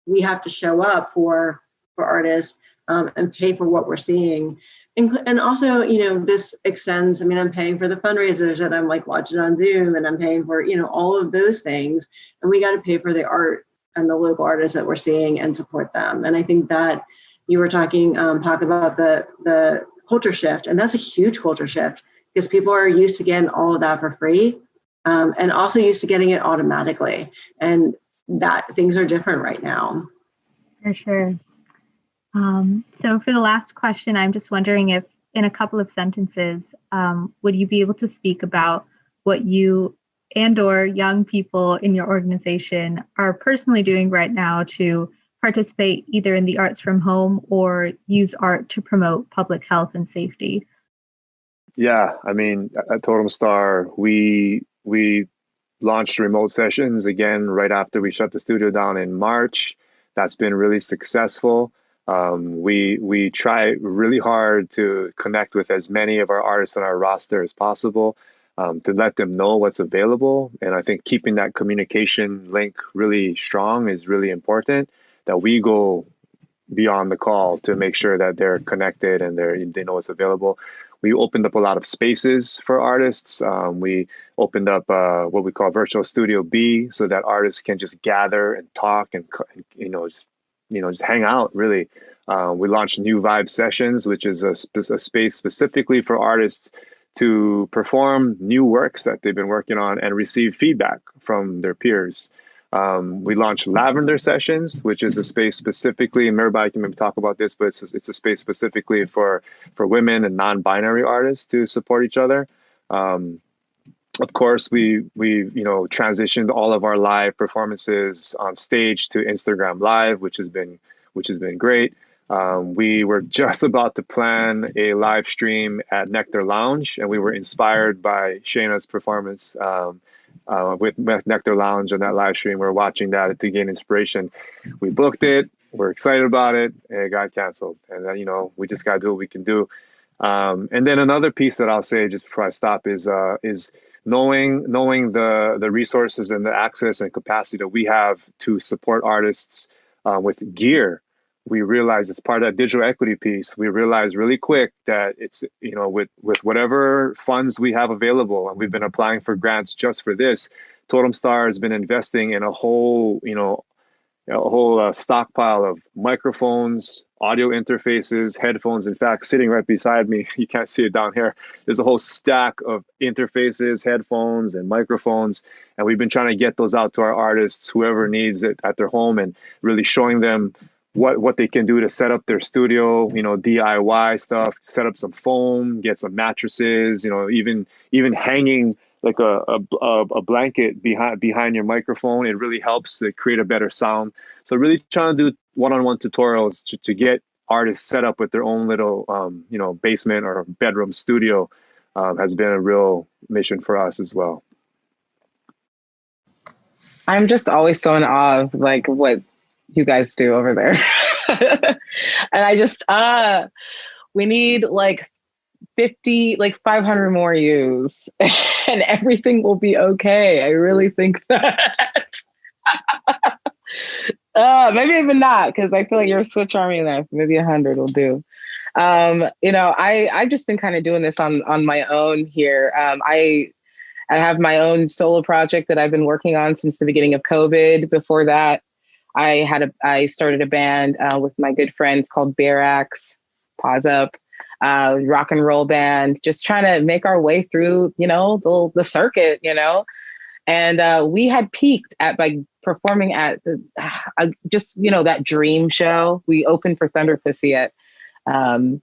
we have to show up for artists and pay for what we're seeing. And also, you know, this extends. I mean, I'm paying for the fundraisers that I'm like watching on Zoom, and I'm paying for, you know, all of those things. And we got to pay for the art and the local artists that we're seeing and support them. And I think that you were talking, talk about the culture shift, and that's a huge culture shift, because people are used to getting all of that for free, and also used to getting it automatically, and that things are different right now. For sure. So for the last question, I'm just wondering if in a couple of sentences, would you be able to speak about what you and or young people in your organization are personally doing right now to participate either in the arts from home or use art to promote public health and safety? Yeah, I mean, at Totem Star, we launched remote sessions again right after we shut the studio down in March. That's been really successful. We try really hard to connect with as many of our artists on our roster as possible, to let them know what's available. And I think keeping that communication link really strong is really important, that we go beyond the call to make sure that they're connected and they know what's available. We opened up a lot of spaces for artists. We opened up what we call Virtual Studio B, so that artists can just gather and talk and just hang out, really. We launched New Vibe Sessions, which is a space specifically for artists to perform new works that they've been working on and receive feedback from their peers. We launched Lavender Sessions, which is a space specifically, and everybody can maybe talk about this, but it's a space specifically for women and non-binary artists to support each other. Of course, we transitioned all of our live performances on stage to Instagram Live, which has been great. We were just about to plan a live stream at Nectar Lounge, and we were inspired by Shayna's performance with Nectar Lounge on that live stream. We're watching that to gain inspiration. We booked it. We're excited about it, and it got canceled. And then, we just got to do what we can do. And then another piece that I'll say just before I stop is knowing the resources and the access and capacity that we have to support artists with gear. We realize it's part of that digital equity piece. We realize really quick that it's, with whatever funds we have available, and we've been applying for grants just for this. Totem Star has been investing in a whole stockpile of microphones, audio interfaces, headphones. In fact, sitting right beside me, you can't see it down here, there's a whole stack of interfaces, headphones, and microphones. And we've been trying to get those out to our artists, whoever needs it, at their home, and really showing them what they can do to set up their studio, DIY stuff, set up some foam, get some mattresses, even hanging like a blanket behind your microphone. It really helps to create a better sound. So really trying to do one-on-one tutorials to get artists set up with their own little basement or bedroom studio has been a real mission for us as well. I'm just always so in awe of like what you guys do over there. And I just we need like 500 more U's and everything will be okay. I really think that. Maybe even not, because I feel like you're a switch army enough. Maybe 100 will do. I've just been kind of doing this on my own here. I have my own solo project that I've been working on since the beginning of COVID. Before that, I started a band with my good friends called Barax, Pause Up, rock and roll band, just trying to make our way through, the circuit, and we had peaked by performing at that dream show. We opened for Thunder Pussy at the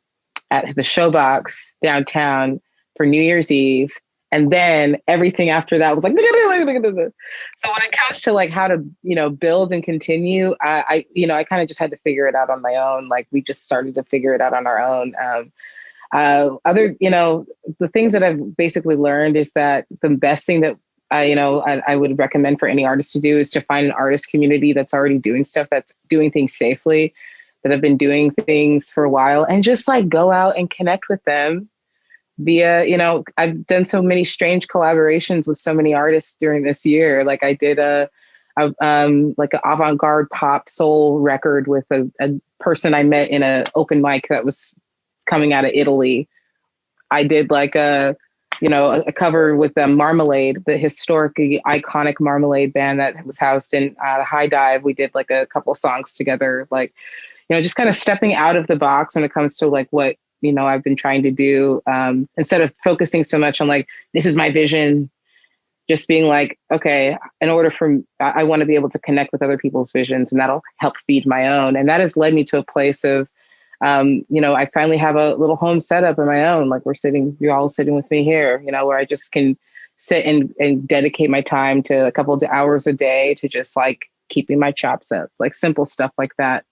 Showbox downtown for New Year's Eve. And then everything after that was like, so when it comes to like how to, build and continue, I kind of just had to figure it out on my own. Like we just started to figure it out on our own. The things that I've basically learned is that the best thing that I would recommend for any artist to do is to find an artist community that's already doing stuff, that's doing things safely, that have been doing things for a while, and just like go out and connect with them via, I've done so many strange collaborations with so many artists during this year. Like I did like an avant-garde pop soul record with a person I met in an open mic that was coming out of Italy. I did like a cover with Marmalade, the historically iconic Marmalade band that was housed in High Dive. We did like a couple songs together, like, just kind of stepping out of the box when it comes to like what, I've been trying to do, instead of focusing so much on like, this is my vision, just being like, okay, in order for, I want to be able to connect with other people's visions, and that'll help feed my own. And that has led me to a place of, I finally have a little home setup of my own. Like you're all sitting with me here, where I just can sit and dedicate my time to a couple of hours a day to just like keeping my chops up, like simple stuff like that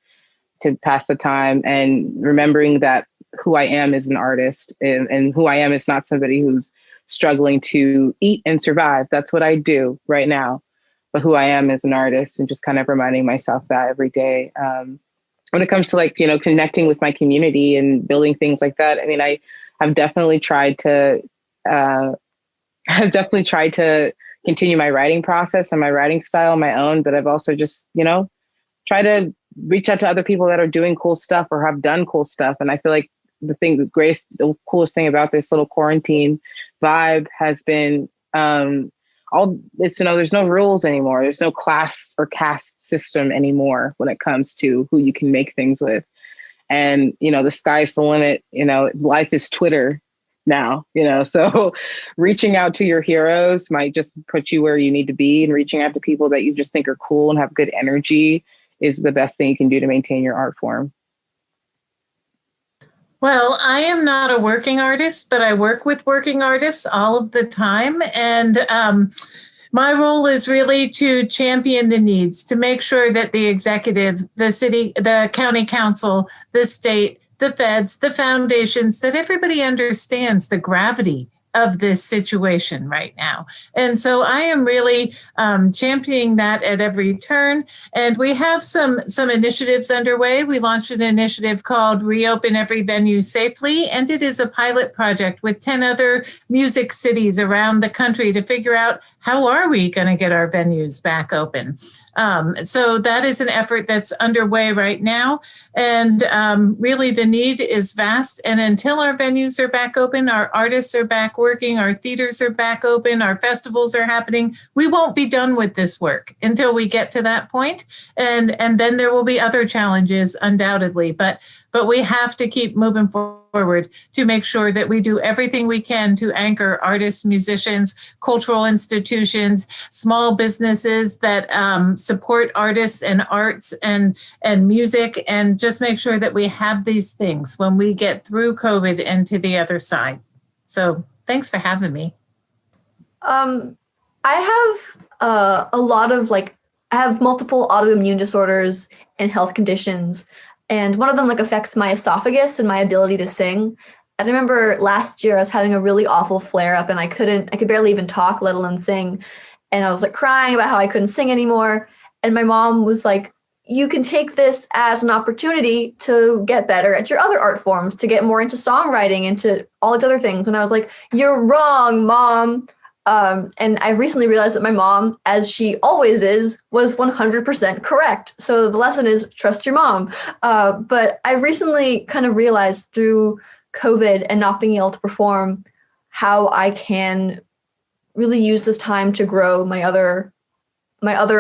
to pass the time, and remembering that who I am is an artist, and who I am is not somebody who's struggling to eat and survive. That's what I do right now. But who I am is an artist, and just kind of reminding myself that every day. When it comes to like, connecting with my community and building things like that, I mean, I've definitely tried to continue my writing process and my writing style on my own, but I've also just, try to reach out to other people that are doing cool stuff or have done cool stuff. And I feel like the coolest thing about this little quarantine vibe has been there's no rules anymore. There's no class or caste system anymore when it comes to who you can make things with. And, the sky's the limit, life is Twitter now, so reaching out to your heroes might just put you where you need to be, and reaching out to people that you just think are cool and have good energy is the best thing you can do to maintain your art form. Well, I am not a working artist, but I work with working artists all of the time. And my role is really to champion the needs, to make sure that the executive, the city, the county council, the state, the feds, the foundations, that everybody understands the gravity of this situation right now. And so I am really championing that at every turn. And we have some initiatives underway. We launched an initiative called Reopen Every Venue Safely, and it is a pilot project with 10 other music cities around the country to figure out how are we going to get our venues back open. So that is an effort that's underway right now. And really the need is vast. And until our venues are back open, our artists are back working, our theaters are back open, our festivals are happening, we won't be done with this work until we get to that point. And then there will be other challenges, undoubtedly. But we have to keep moving forward to make sure that we do everything we can to anchor artists, musicians, cultural institutions, small businesses that support artists and arts and music, and just make sure that we have these things when we get through COVID and to the other side. So thanks for having me. I have a lot of I have multiple autoimmune disorders and health conditions, and one of them affects my esophagus and my ability to sing. I remember last year I was having a really awful flare up and I could barely even talk, let alone sing. And I was crying about how I couldn't sing anymore. And my mom was like, you can take this as an opportunity to get better at your other art forms, to get more into songwriting, into all these other things. And I was like, you're wrong, Mom. And I recently realized that my mom, as she always is, was 100% correct. So the lesson is trust your mom. But I recently kind of realized through COVID and not being able to perform how I can really use this time to grow my other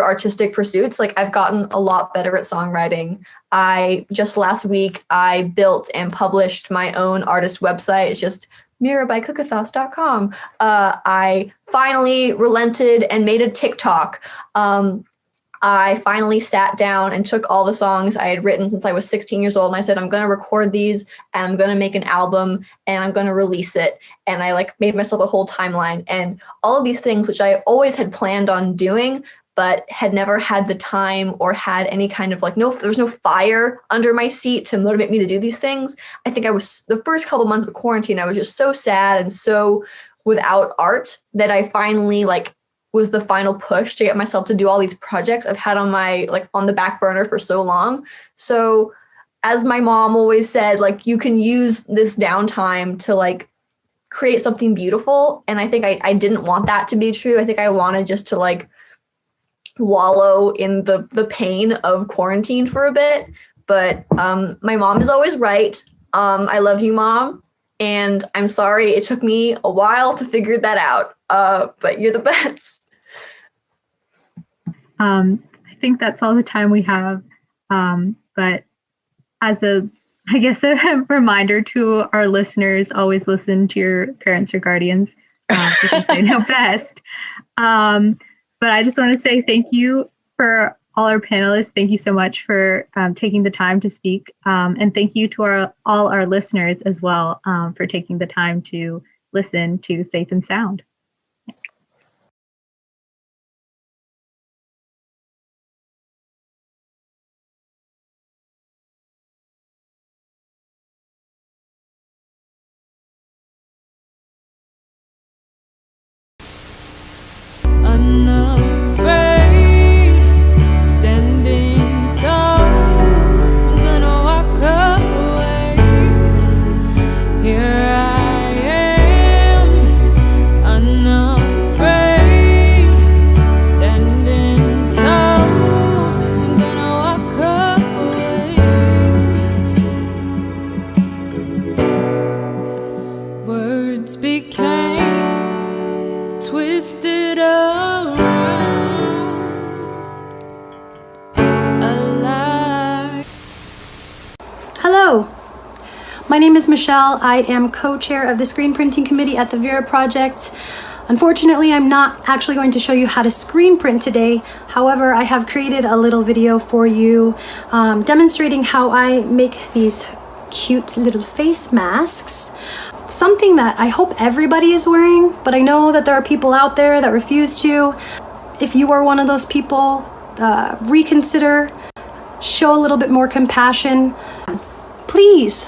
artistic pursuits. I've gotten a lot better at songwriting. Just last week, I built and published my own artist website. It's just mirabycookethos.com. I finally relented and made a TikTok. I finally sat down and took all the songs I had written since I was 16 years old. And I said, I'm going to record these and I'm going to make an album and I'm going to release it. And I made myself a whole timeline and all of these things, which I always had planned on doing, but had never had the time or had any kind of there's no fire under my seat to motivate me to do these things. I think I was the first couple months of quarantine, I was just so sad and so without art that I finally was the final push to get myself to do all these projects I've had on my on the back burner for so long. So as my mom always said, you can use this downtime to create something beautiful. And I think I didn't want that to be true. I think I wanted just to wallow in the pain of quarantine for a bit. But my mom is always right. I love you, Mom. And I'm sorry it took me a while to figure that out. But you're the best. I think that's all the time we have. But as a reminder to our listeners, always listen to your parents or guardians because they know best. But I just want to say thank you for all our panelists. Thank you so much for taking the time to speak. And thank you to all our listeners as well for taking the time to listen to Safe and Sound. Hello, my name is Michelle. I am co-chair of the Screen Printing Committee at the Vera Project. Unfortunately, I'm not actually going to show you how to screen print today. However, I have created a little video for you demonstrating how I make these cute little face masks. Something that I hope everybody is wearing, but I know that there are people out there that refuse to. If you are one of those people, reconsider, show a little bit more compassion. Please.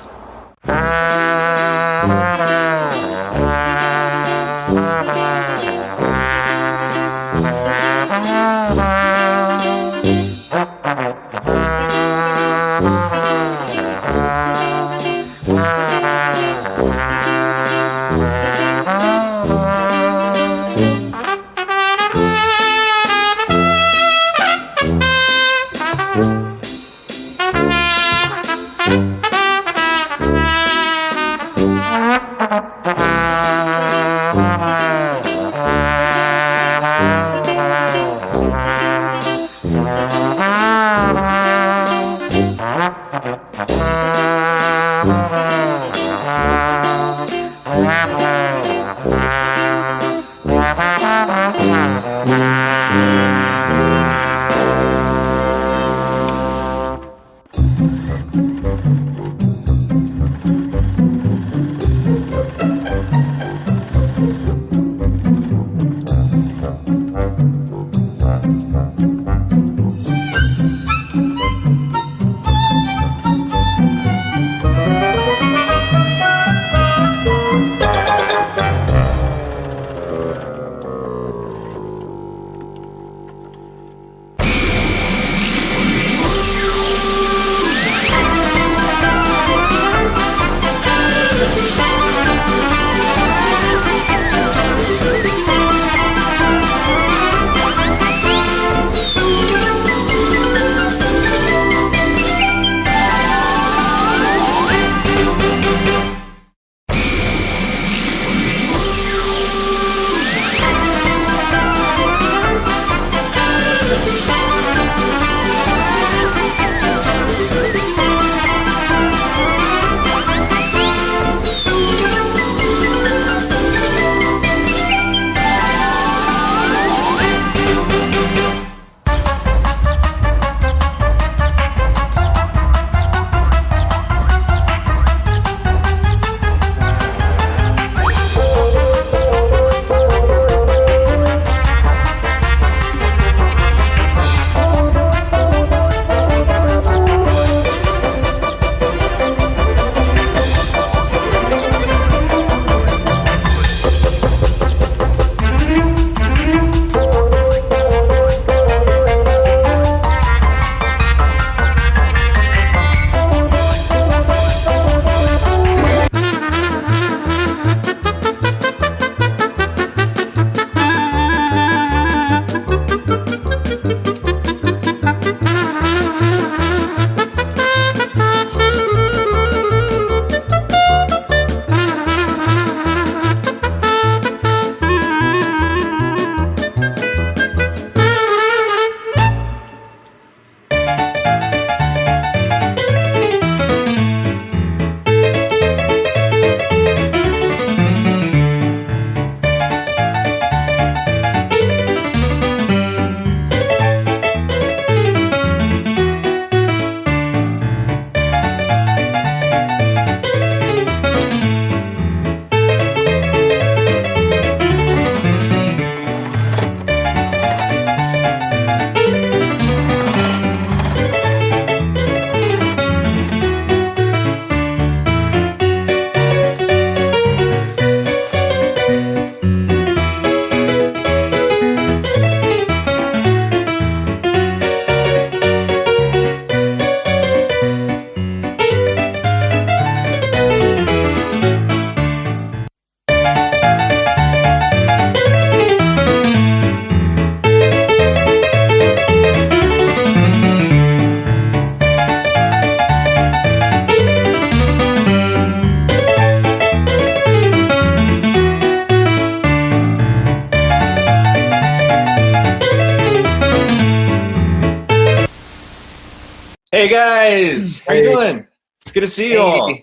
Hey guys, how you doing? It's good to see you all.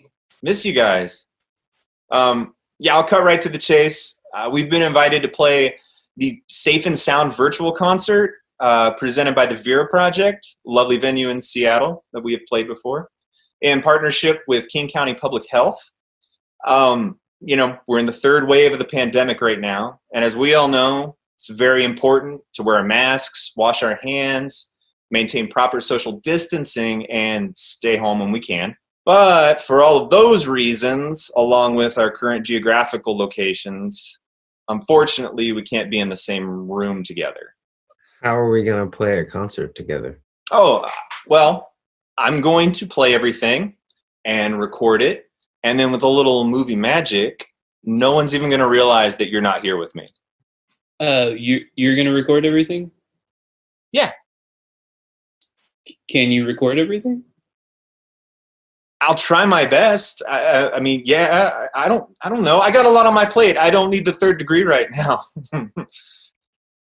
Miss you guys. Yeah, I'll cut right to the chase. We've been invited to play the Safe and Sound virtual concert presented by the Vera Project, lovely venue in Seattle that we have played before, in partnership with King County Public Health. You know, we're in the third wave of the pandemic right now, and as we all know, it's very important to wear our masks, wash our hands, maintain proper social distancing, and stay home when we can. But for all of those reasons, along with our current geographical locations, unfortunately, we can't be in the same room together. How are we going to play a concert together? Oh, well, I'm going to play everything and record it. And then with a little movie magic, no one's even going to realize that you're not here with me. You're going to record everything? Yeah. Can you record everything? I'll try my best. I mean, yeah, I don't know. I got a lot on my plate. I don't need the third degree right now.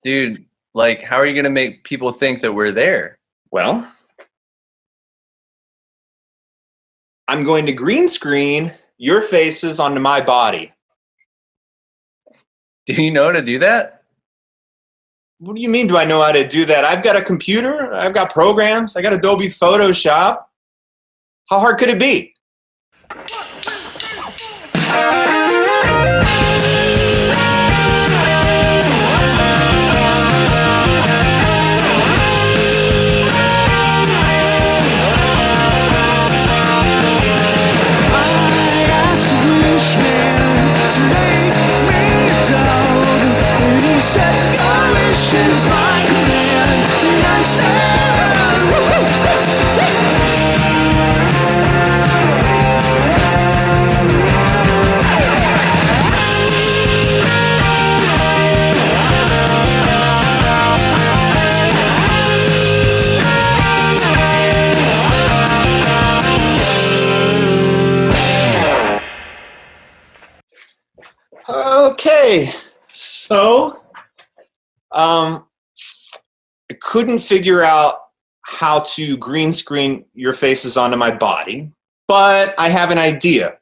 Dude, like, how are you going to make people think that we're there? Well, I'm going to green screen your faces onto my body. Do you know how to do that? What do you mean, do I know how to do that? I've got a computer. I've got programs. I got Adobe Photoshop. How hard could it be? Set your wishes, my command, and I said, okay, so I couldn't figure out how to green screen your faces onto my body, but I have an idea.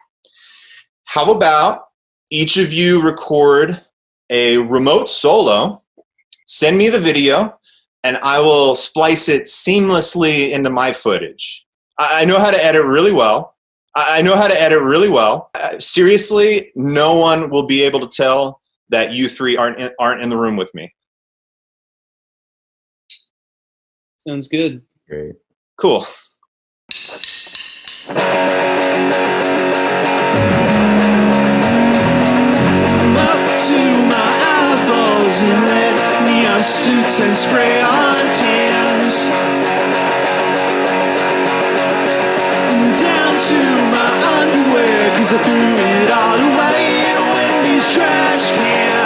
How about each of you record a remote solo, send me the video, and I will splice it seamlessly into my footage. I know how to edit really well. Seriously, no one will be able to tell that you three aren't in the room with me. Sounds good. Great. Cool. I'm up to my eyeballs in red neon suits and spray-on tans. And down to my underwear, 'cause I threw it all away in Wendy's trash can.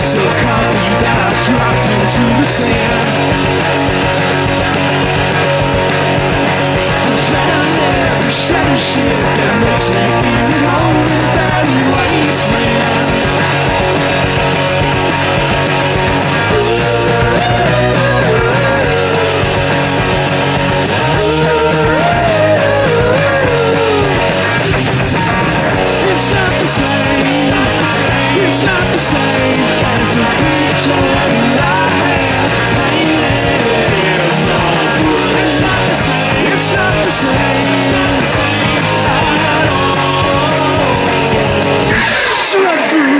So coffee that I dropped into the sand. I found every shred of shit that makes me feel at home in Valley Wasteland. It's not the same. It's not the same as the picture I had painted in my wood. It's not the same. It's not the same. It's not the same at all. Dreadful.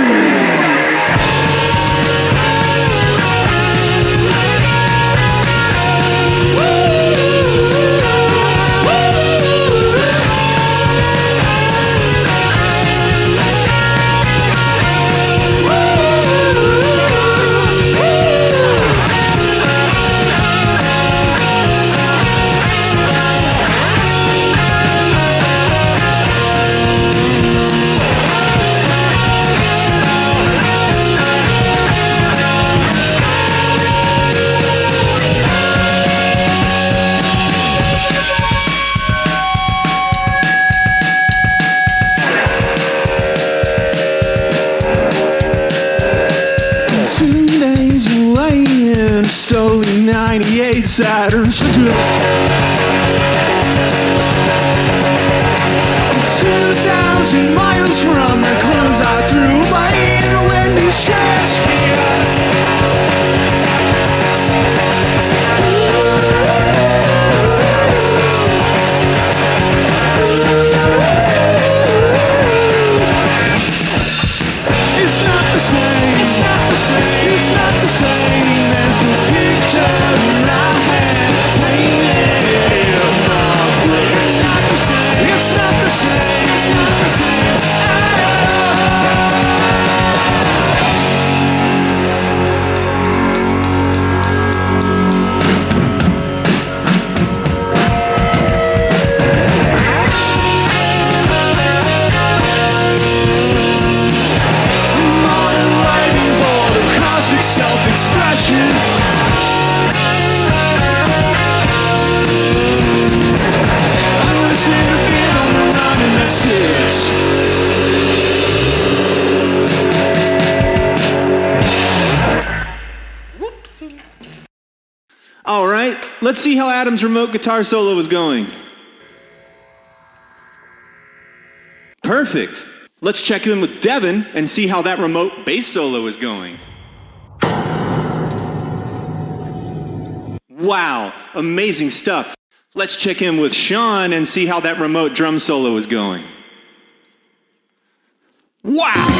Saturn's drift. 2,000 miles from the clothes I threw away in a Wendy's trash can. It's not the same, it's not the same, it's not the same as the picture I had painted in my brain. It's not the same, it's not the same, it's not the same. Self-expression. I wanna see the beat on the run and that's it. Whoopsie. All right, let's see how Adam's remote guitar solo is going. Perfect. Let's check in with Devin and see how that remote bass solo is going. Wow, amazing stuff. Let's check in with Sean and see how that remote drum solo is going. Wow!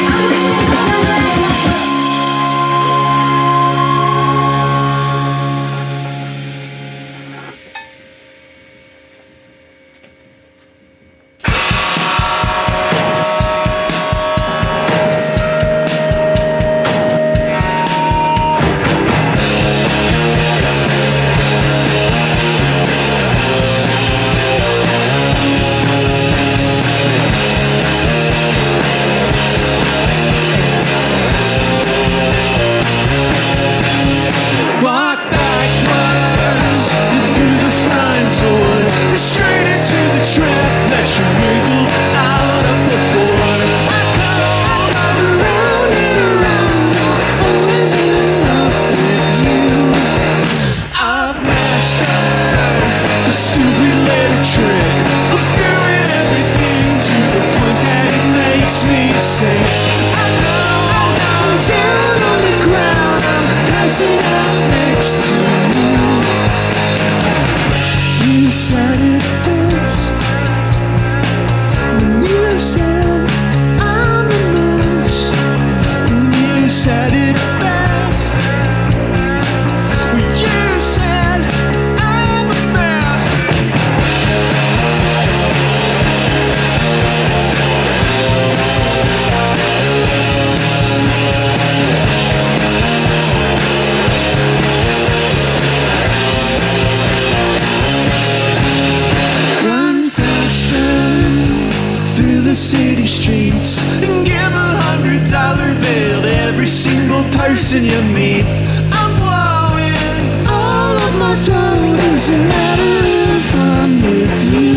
person you meet. I'm blowing all of my dough. Doesn't matter if I'm with you.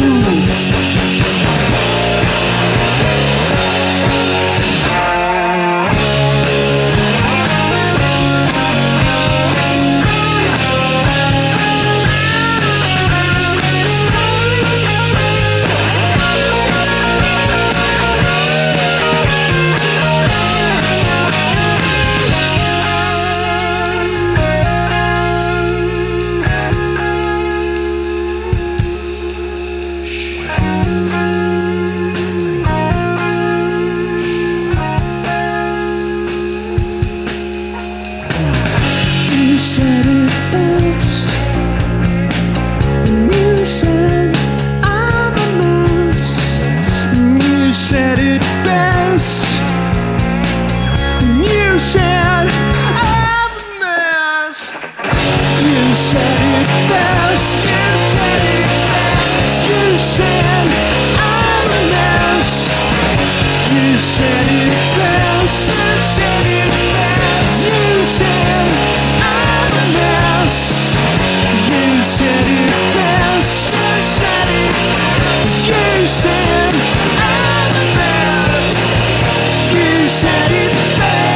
You said it best. You said I'm a mess. You said it best. You said I'm a mess. You said it best. You said I'm a mess. You said it best. You said I'm a mess. You said it best. You said I'm a mess. You said it best.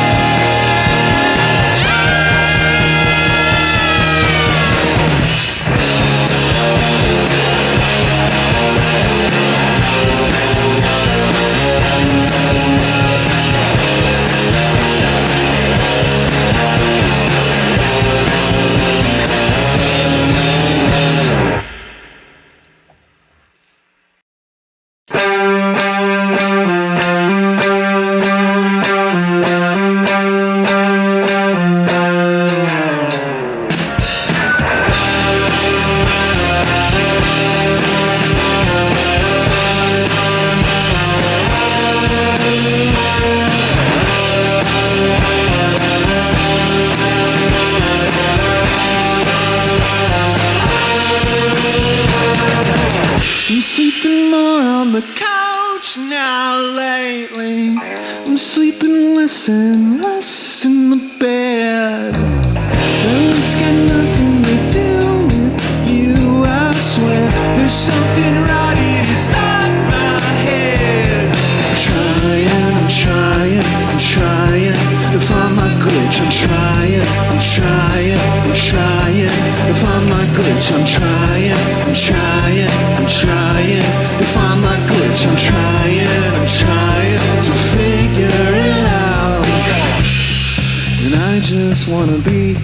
sleep and listen, rest in the bed. It's got nothing to do with you, I swear. There's something rotted inside my head. I'm trying to find my glitch. I'm trying to find my glitch. I'm trying to find my glitch. I'm trying to figure it out. And I just wanna be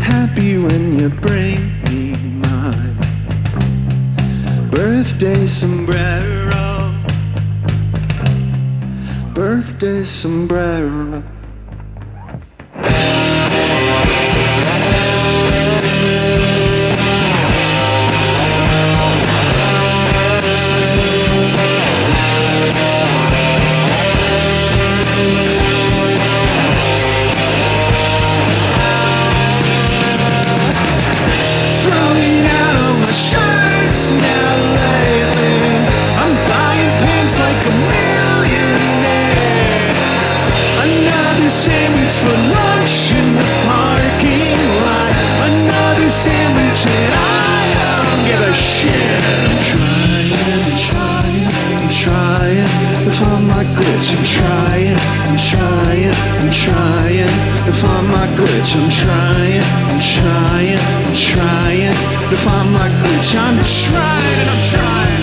happy when you bring me my birthday sombrero. Birthday sombrero. Throwing out my shirts now lately. I'm buying pants like a millionaire. Another sandwich for lunch in the parking lot. Another sandwich and I don't give a shit. I'm trying to find my glitch. I'm trying to find my glitch. I'm trying to find my glitch. I'm trying.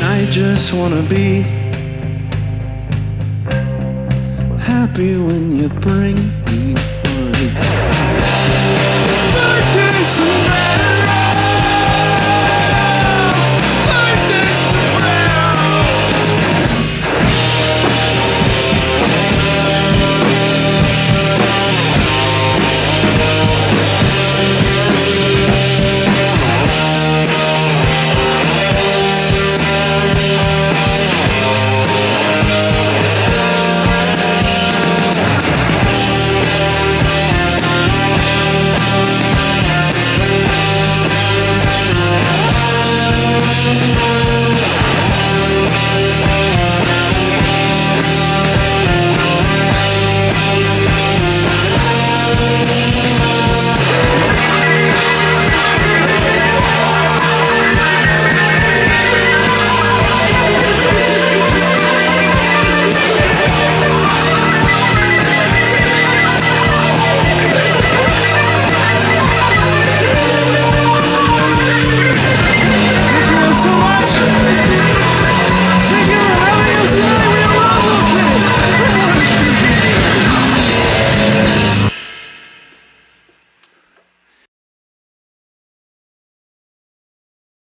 I just wanna be happy when you bring me money. Birthday sombrero. Birthday sombrero.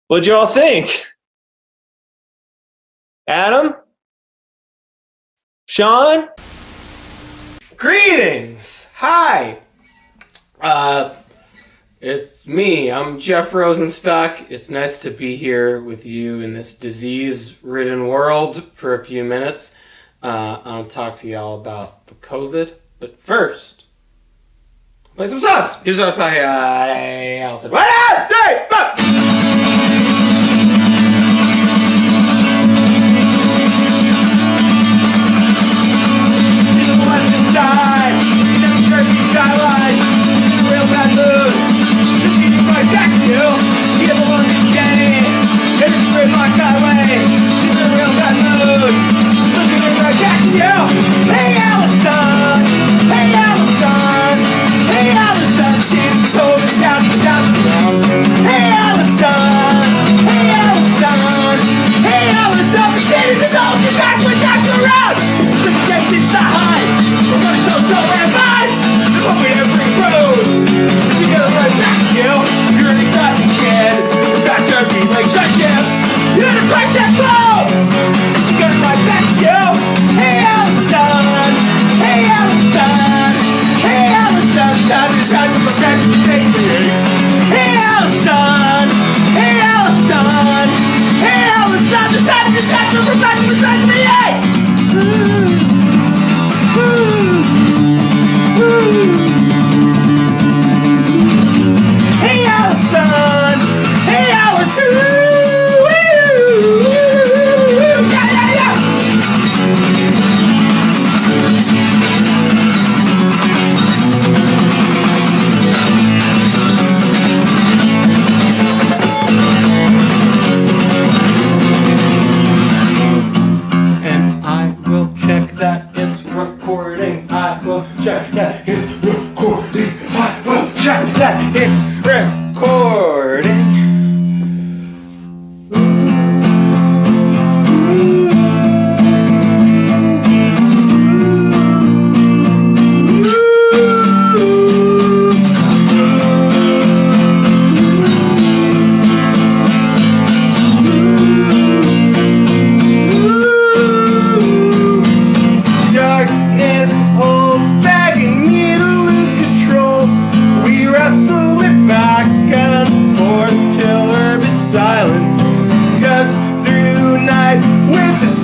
What'd you all think? Adam? Sean? Greetings! Hi! It's me. I'm Jeff Rosenstock. It's nice to be here with you in this disease-ridden world for a few minutes. I'll talk to y'all about the COVID. But first, play some songs! Here's what I said. 1, 2, 3, 4! Die! Never curse you, skyline! Real bad mood! Just keep it right back to you! You get the one that's Jenny! It's a straight lock highway! She's in a real bad mood! Looking it right back to you! Hey, Allison! Hey, Allison! Hey, Allison! Seems cold and down. Hey, Allison!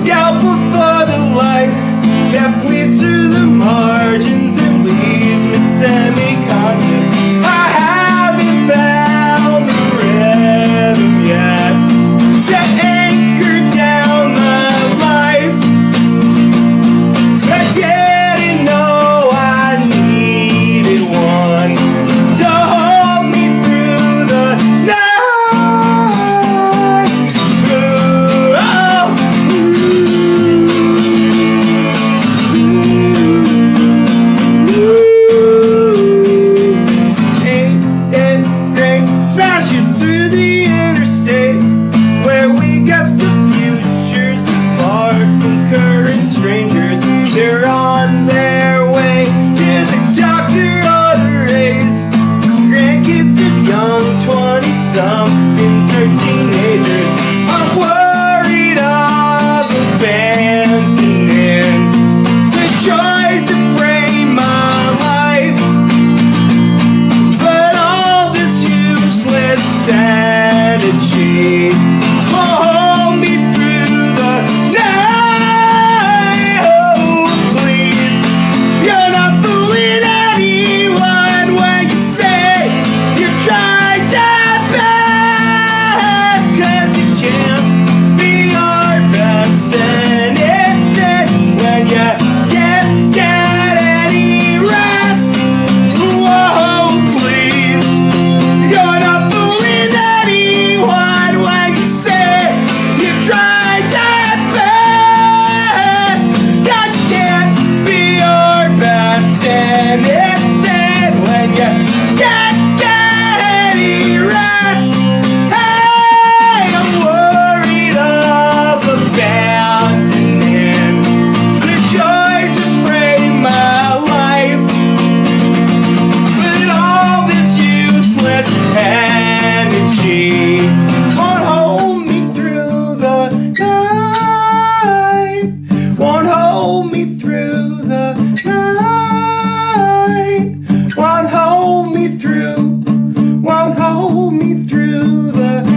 scalpel for the light, left me to the margins and leaves me semi-conscious. I haven't found the rhythm yet to anchor down my life. I didn't know I needed one to hold me through the night. Smashing through the interstate, where we guess the futures apart from current strangers. They're on their way to the doctor or the race. Grandkids of young 20-somethings or teenagers are worried of abandoning the joys that frame my life. But all this useless sanity will hold me through the night. Oh, please, you're not fooling anyone when you say you tried your best, 'cause you can't be your best anything when you can't get any rest. Whoa, please, you're not fooling anyone when you say you tried your best. 'Cause you can't be your best anything when you can't get any rest. Hey, I'm worried of abandoning the joys that frame my life. But all this useless energy won't hold me through the night. Won't hold me through the night. Won't hold me through. Won't hold me through the night.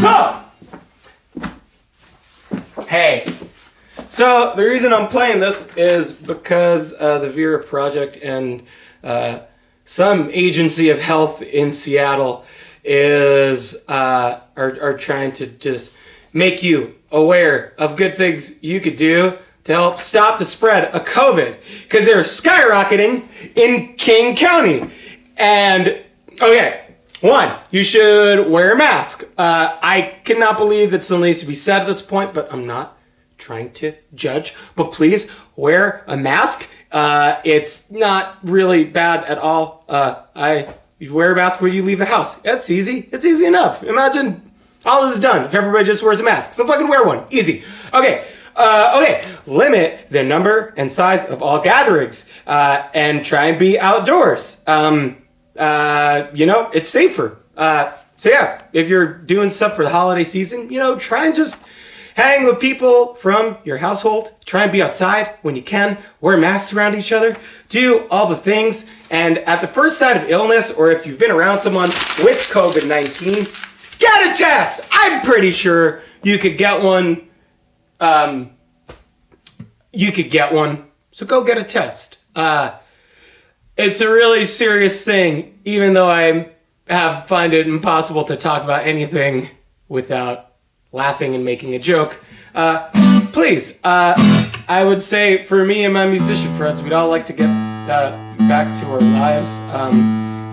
Huh. Hey, so the reason I'm playing this is because the Vera Project and some agency of health in Seattle is are trying to just make you aware of good things you could do to help stop the spread of COVID, because they're skyrocketing in King County. And okay, one, you should wear a mask. I cannot believe that still needs to be said at this point, but I'm not trying to judge. But please wear a mask. It's not really bad at all. You wear a mask when you leave the house. That's easy. It's easy enough. Imagine all this is done if everybody just wears a mask. So fucking wear one. Easy. Okay. Limit the number and size of all gatherings, and try and be outdoors. It's safer. So yeah, if you're doing stuff for the holiday season, try and just hang with people from your household. Try and be outside when you can. Wear masks around each other. Do all the things. And at the first sign of illness, or if you've been around someone with COVID-19, get a test. I'm pretty sure you could get one. So go get a test. It's a really serious thing, even though I find it impossible to talk about anything without laughing and making a joke. Please, I would say for me and my musician friends, we'd all like to get back to our lives.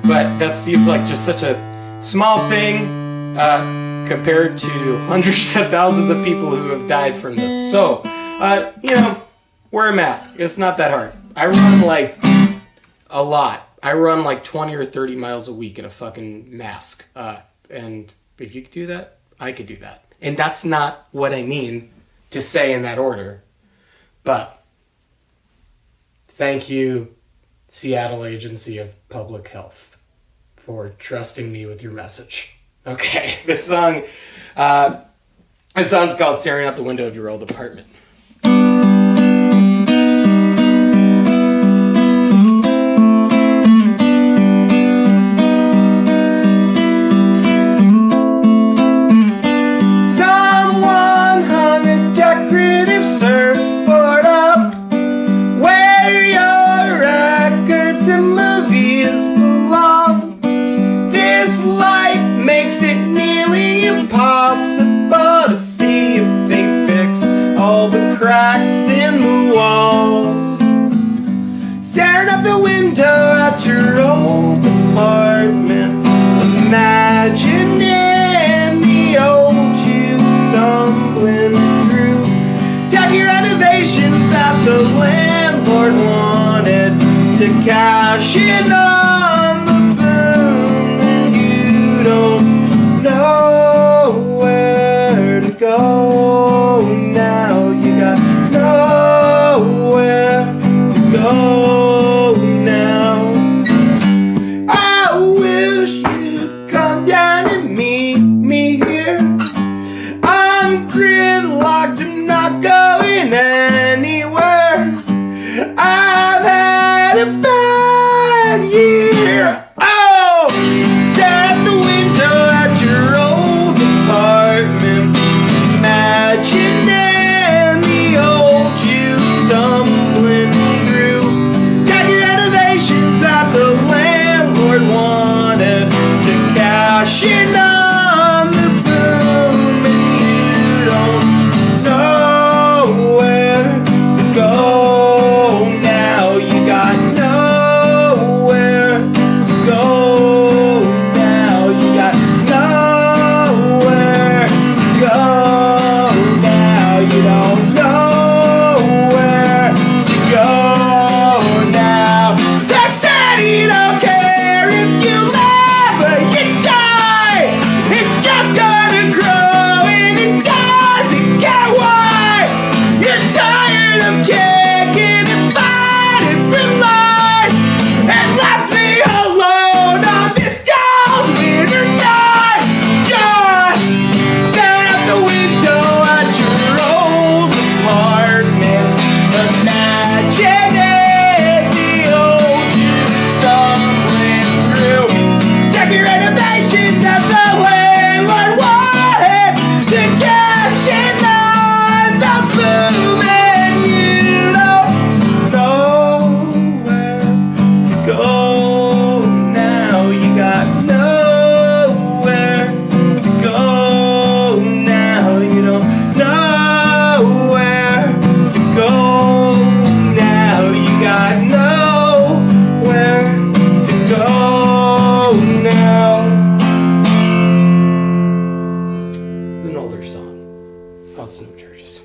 But that seems like just such a small thing compared to hundreds of thousands of people who have died from this. So, wear a mask. It's not that hard. I run like a lot. I run like 20 or 30 miles a week in a fucking mask. And if you could do that, I could do that. And that's not what I mean to say in that order. But thank you, Seattle Agency of Public Health, for trusting me with your message. Okay, this song This song's called Staring Out the Window of Your Old Apartment. Someone hung a decorative surfboard up where your records and movies belong. This light makes it nearly impossible to see if they fix all the cracks in the walls. Staring out the window at your old apartment, imagining the old you stumbling through. Tacky renovations that the landlord wanted to cash in on the boom, and you don't know where to go now. You got nowhere to go now. I wish you'd come down and meet me here. I'm gridlocked, I'm not going anywhere. I've had a bad year. Oh, stare at the window at your old apartment, imagining the old you stumbling through. Tacky renovations that the landlord wanted to cash in on the boom, and you don't know where to go now. You got nowhere to go now. You got nowhere to go now. You don't know where to go now. They said you don't care if you live or you die. It's just gonna grow and it doesn't get wide. You're tired of kicking and fighting for life and left me alone on this cold winter night. Just stare out the window at your old apartment, imagining the old you stumbling through. Tacky renovations that the landlord wanted to cash in on the boom, and you don't know where to go now. You got nowhere to go now. You don't know where to go now. You got nowhere to go now. An older song called Snow Churches.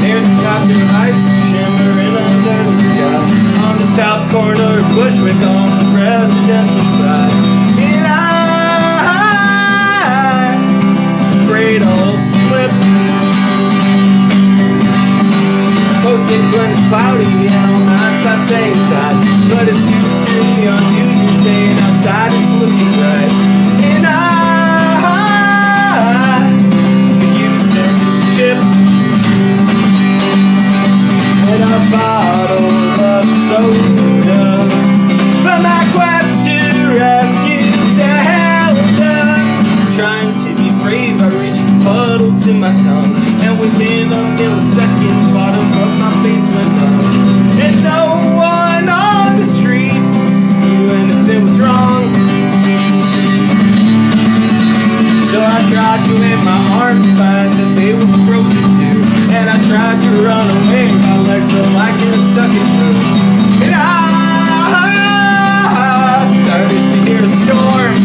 There's a copter of ice shimmering under the sky on the south corner of Bushwick on the residential side. And I'm afraid I'll slip. Posted when it's cloudy and all nights I stay inside, but it's too early on you. You're staying outside, it's looking right. And I could use some chips and a bottle of soda for my quest to rescue Zelda. Trying to be brave, I reached the puddle to my tongue, and within a millisecond, the bottom of my face went numb. And no one on the street knew anything was wrong. So I tried to wave my arms, find that they were frozen too. And I tried to run away, my legs felt like they were stuck in glue. And I started to hear a storm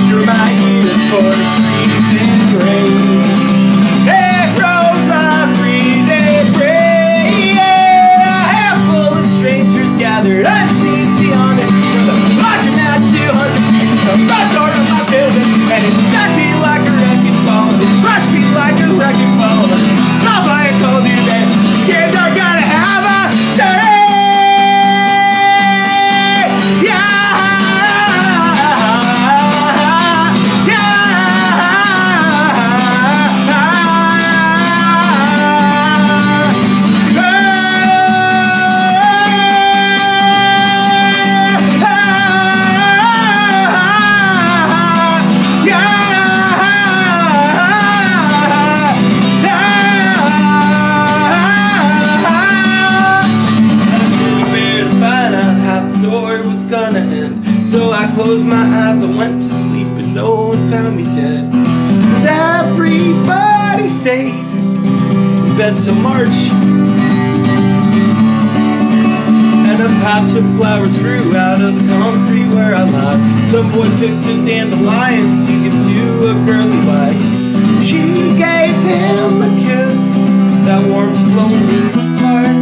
through my ears for freezing rain. It rose my freezing rain. A handful of strangers gathered underneath the awning from the margin at 200 feet. The front door of my building, and it knocked me like a wrecking ball. It crushed me like a wrecking ball. Nobody told you that kids are gonna have a bed till March. And a patch of flowers grew out of the concrete where I lie. Some boy picked a dandelion to give to a girl he liked. She gave him a kiss that warmed his lonely heart.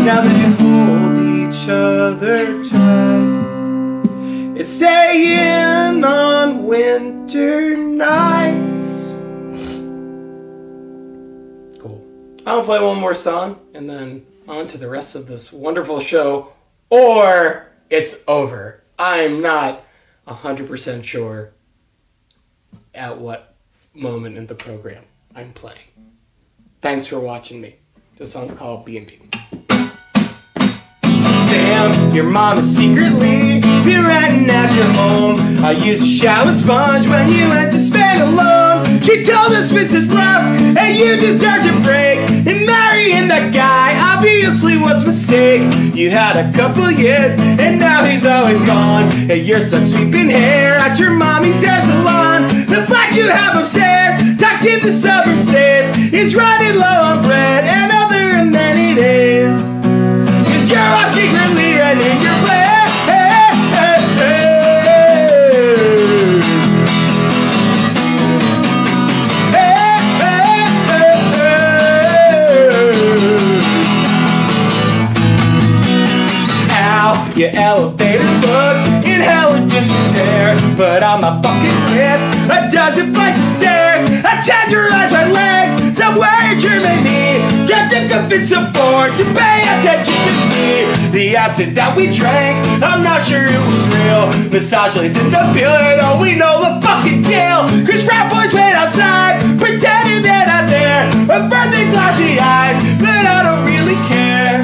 Now they hold each other tight. It's staying on winter nights. Cool. I'll play one more song and then on to the rest of this wonderful show, or it's over. I'm not 100% sure at what moment in the program I'm playing. Thanks for watching me. This song's called B&B. Sam, your mom is secretly been renting at your home. I used to shower sponge when you went to Spain alone. She told us this is rough and you deserve a break. And marrying that guy obviously was a mistake. You had a couple years and now he's always gone. And you're stuck sweeping hair at your mommy's hair salon. The flat you have upstairs, tucked in the suburb safe, is running low on bread and other amenities. Cause you're all secretly renting your place. Your elevator booked in hella disrepair, but on my fucking lip, a dozen flights of stairs. I tenderize my legs somewhere in Germany. Got to convince a board to pay attention to me. The absinthe that we drank, I'm not sure it was real. Massage lace in the building, oh we know the fucking deal. Cause frat boys wait outside, pretending they're not there. A birthday glassy eyes, but I don't really care.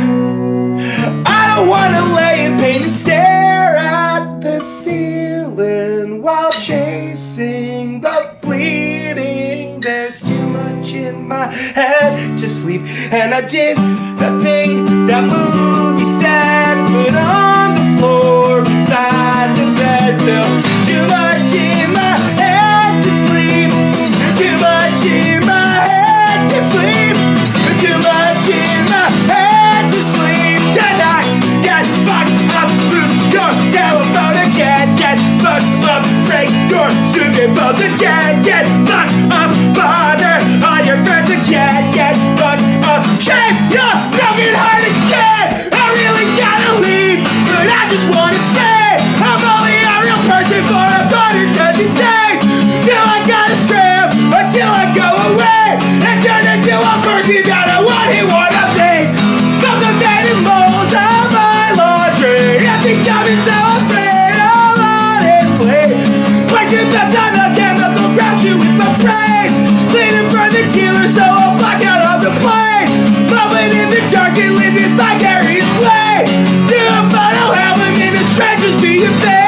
I don't wanna lay in pain and stare at the ceiling while chasing the bleeding. There's too much in my head to sleep, and I did the thing that movie said. Put on the floor beside the bed till too much in my head to sleep. Too much in my head to sleep. Too much in my head to sleep. Tonight, get fucked up, lose your telephone again. Get fucked up, break your stupid bones again. Get fucked up, bother all your friends again. Get fucked up, shame your broken heart again. I really gotta leave, but I just wanna stay. I'm only a real person for 130 days. Till I gotta scram, until I go away and turn into a person that I wanna be. From the bed and molds of my laundry, I think I've been so afraid of honestly. Wasting best on the chemical grabs you with my brain. Bleeding for the killer, so I'll black out on the plane. Bubbling in the dark and living vicariously. Do a photo album in a stranger's being fair.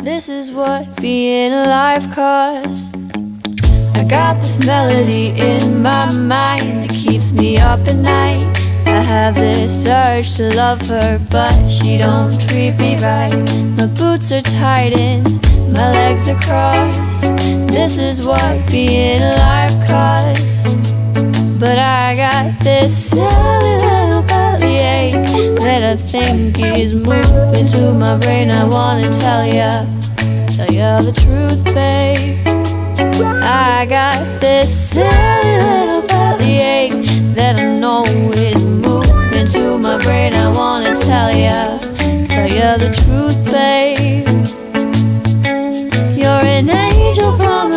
This is what being alive costs. I got this melody in my mind that keeps me up at night. I have this urge to love her, but she don't treat me right. My boots are tightened, my legs are crossed. This is what being alive costs. But I got this silly little bellyache that I think is moving to my brain. I wanna tell ya the truth, babe. I got this silly little bellyache that I know is moving to my brain. I wanna tell ya the truth, babe. You're an angel from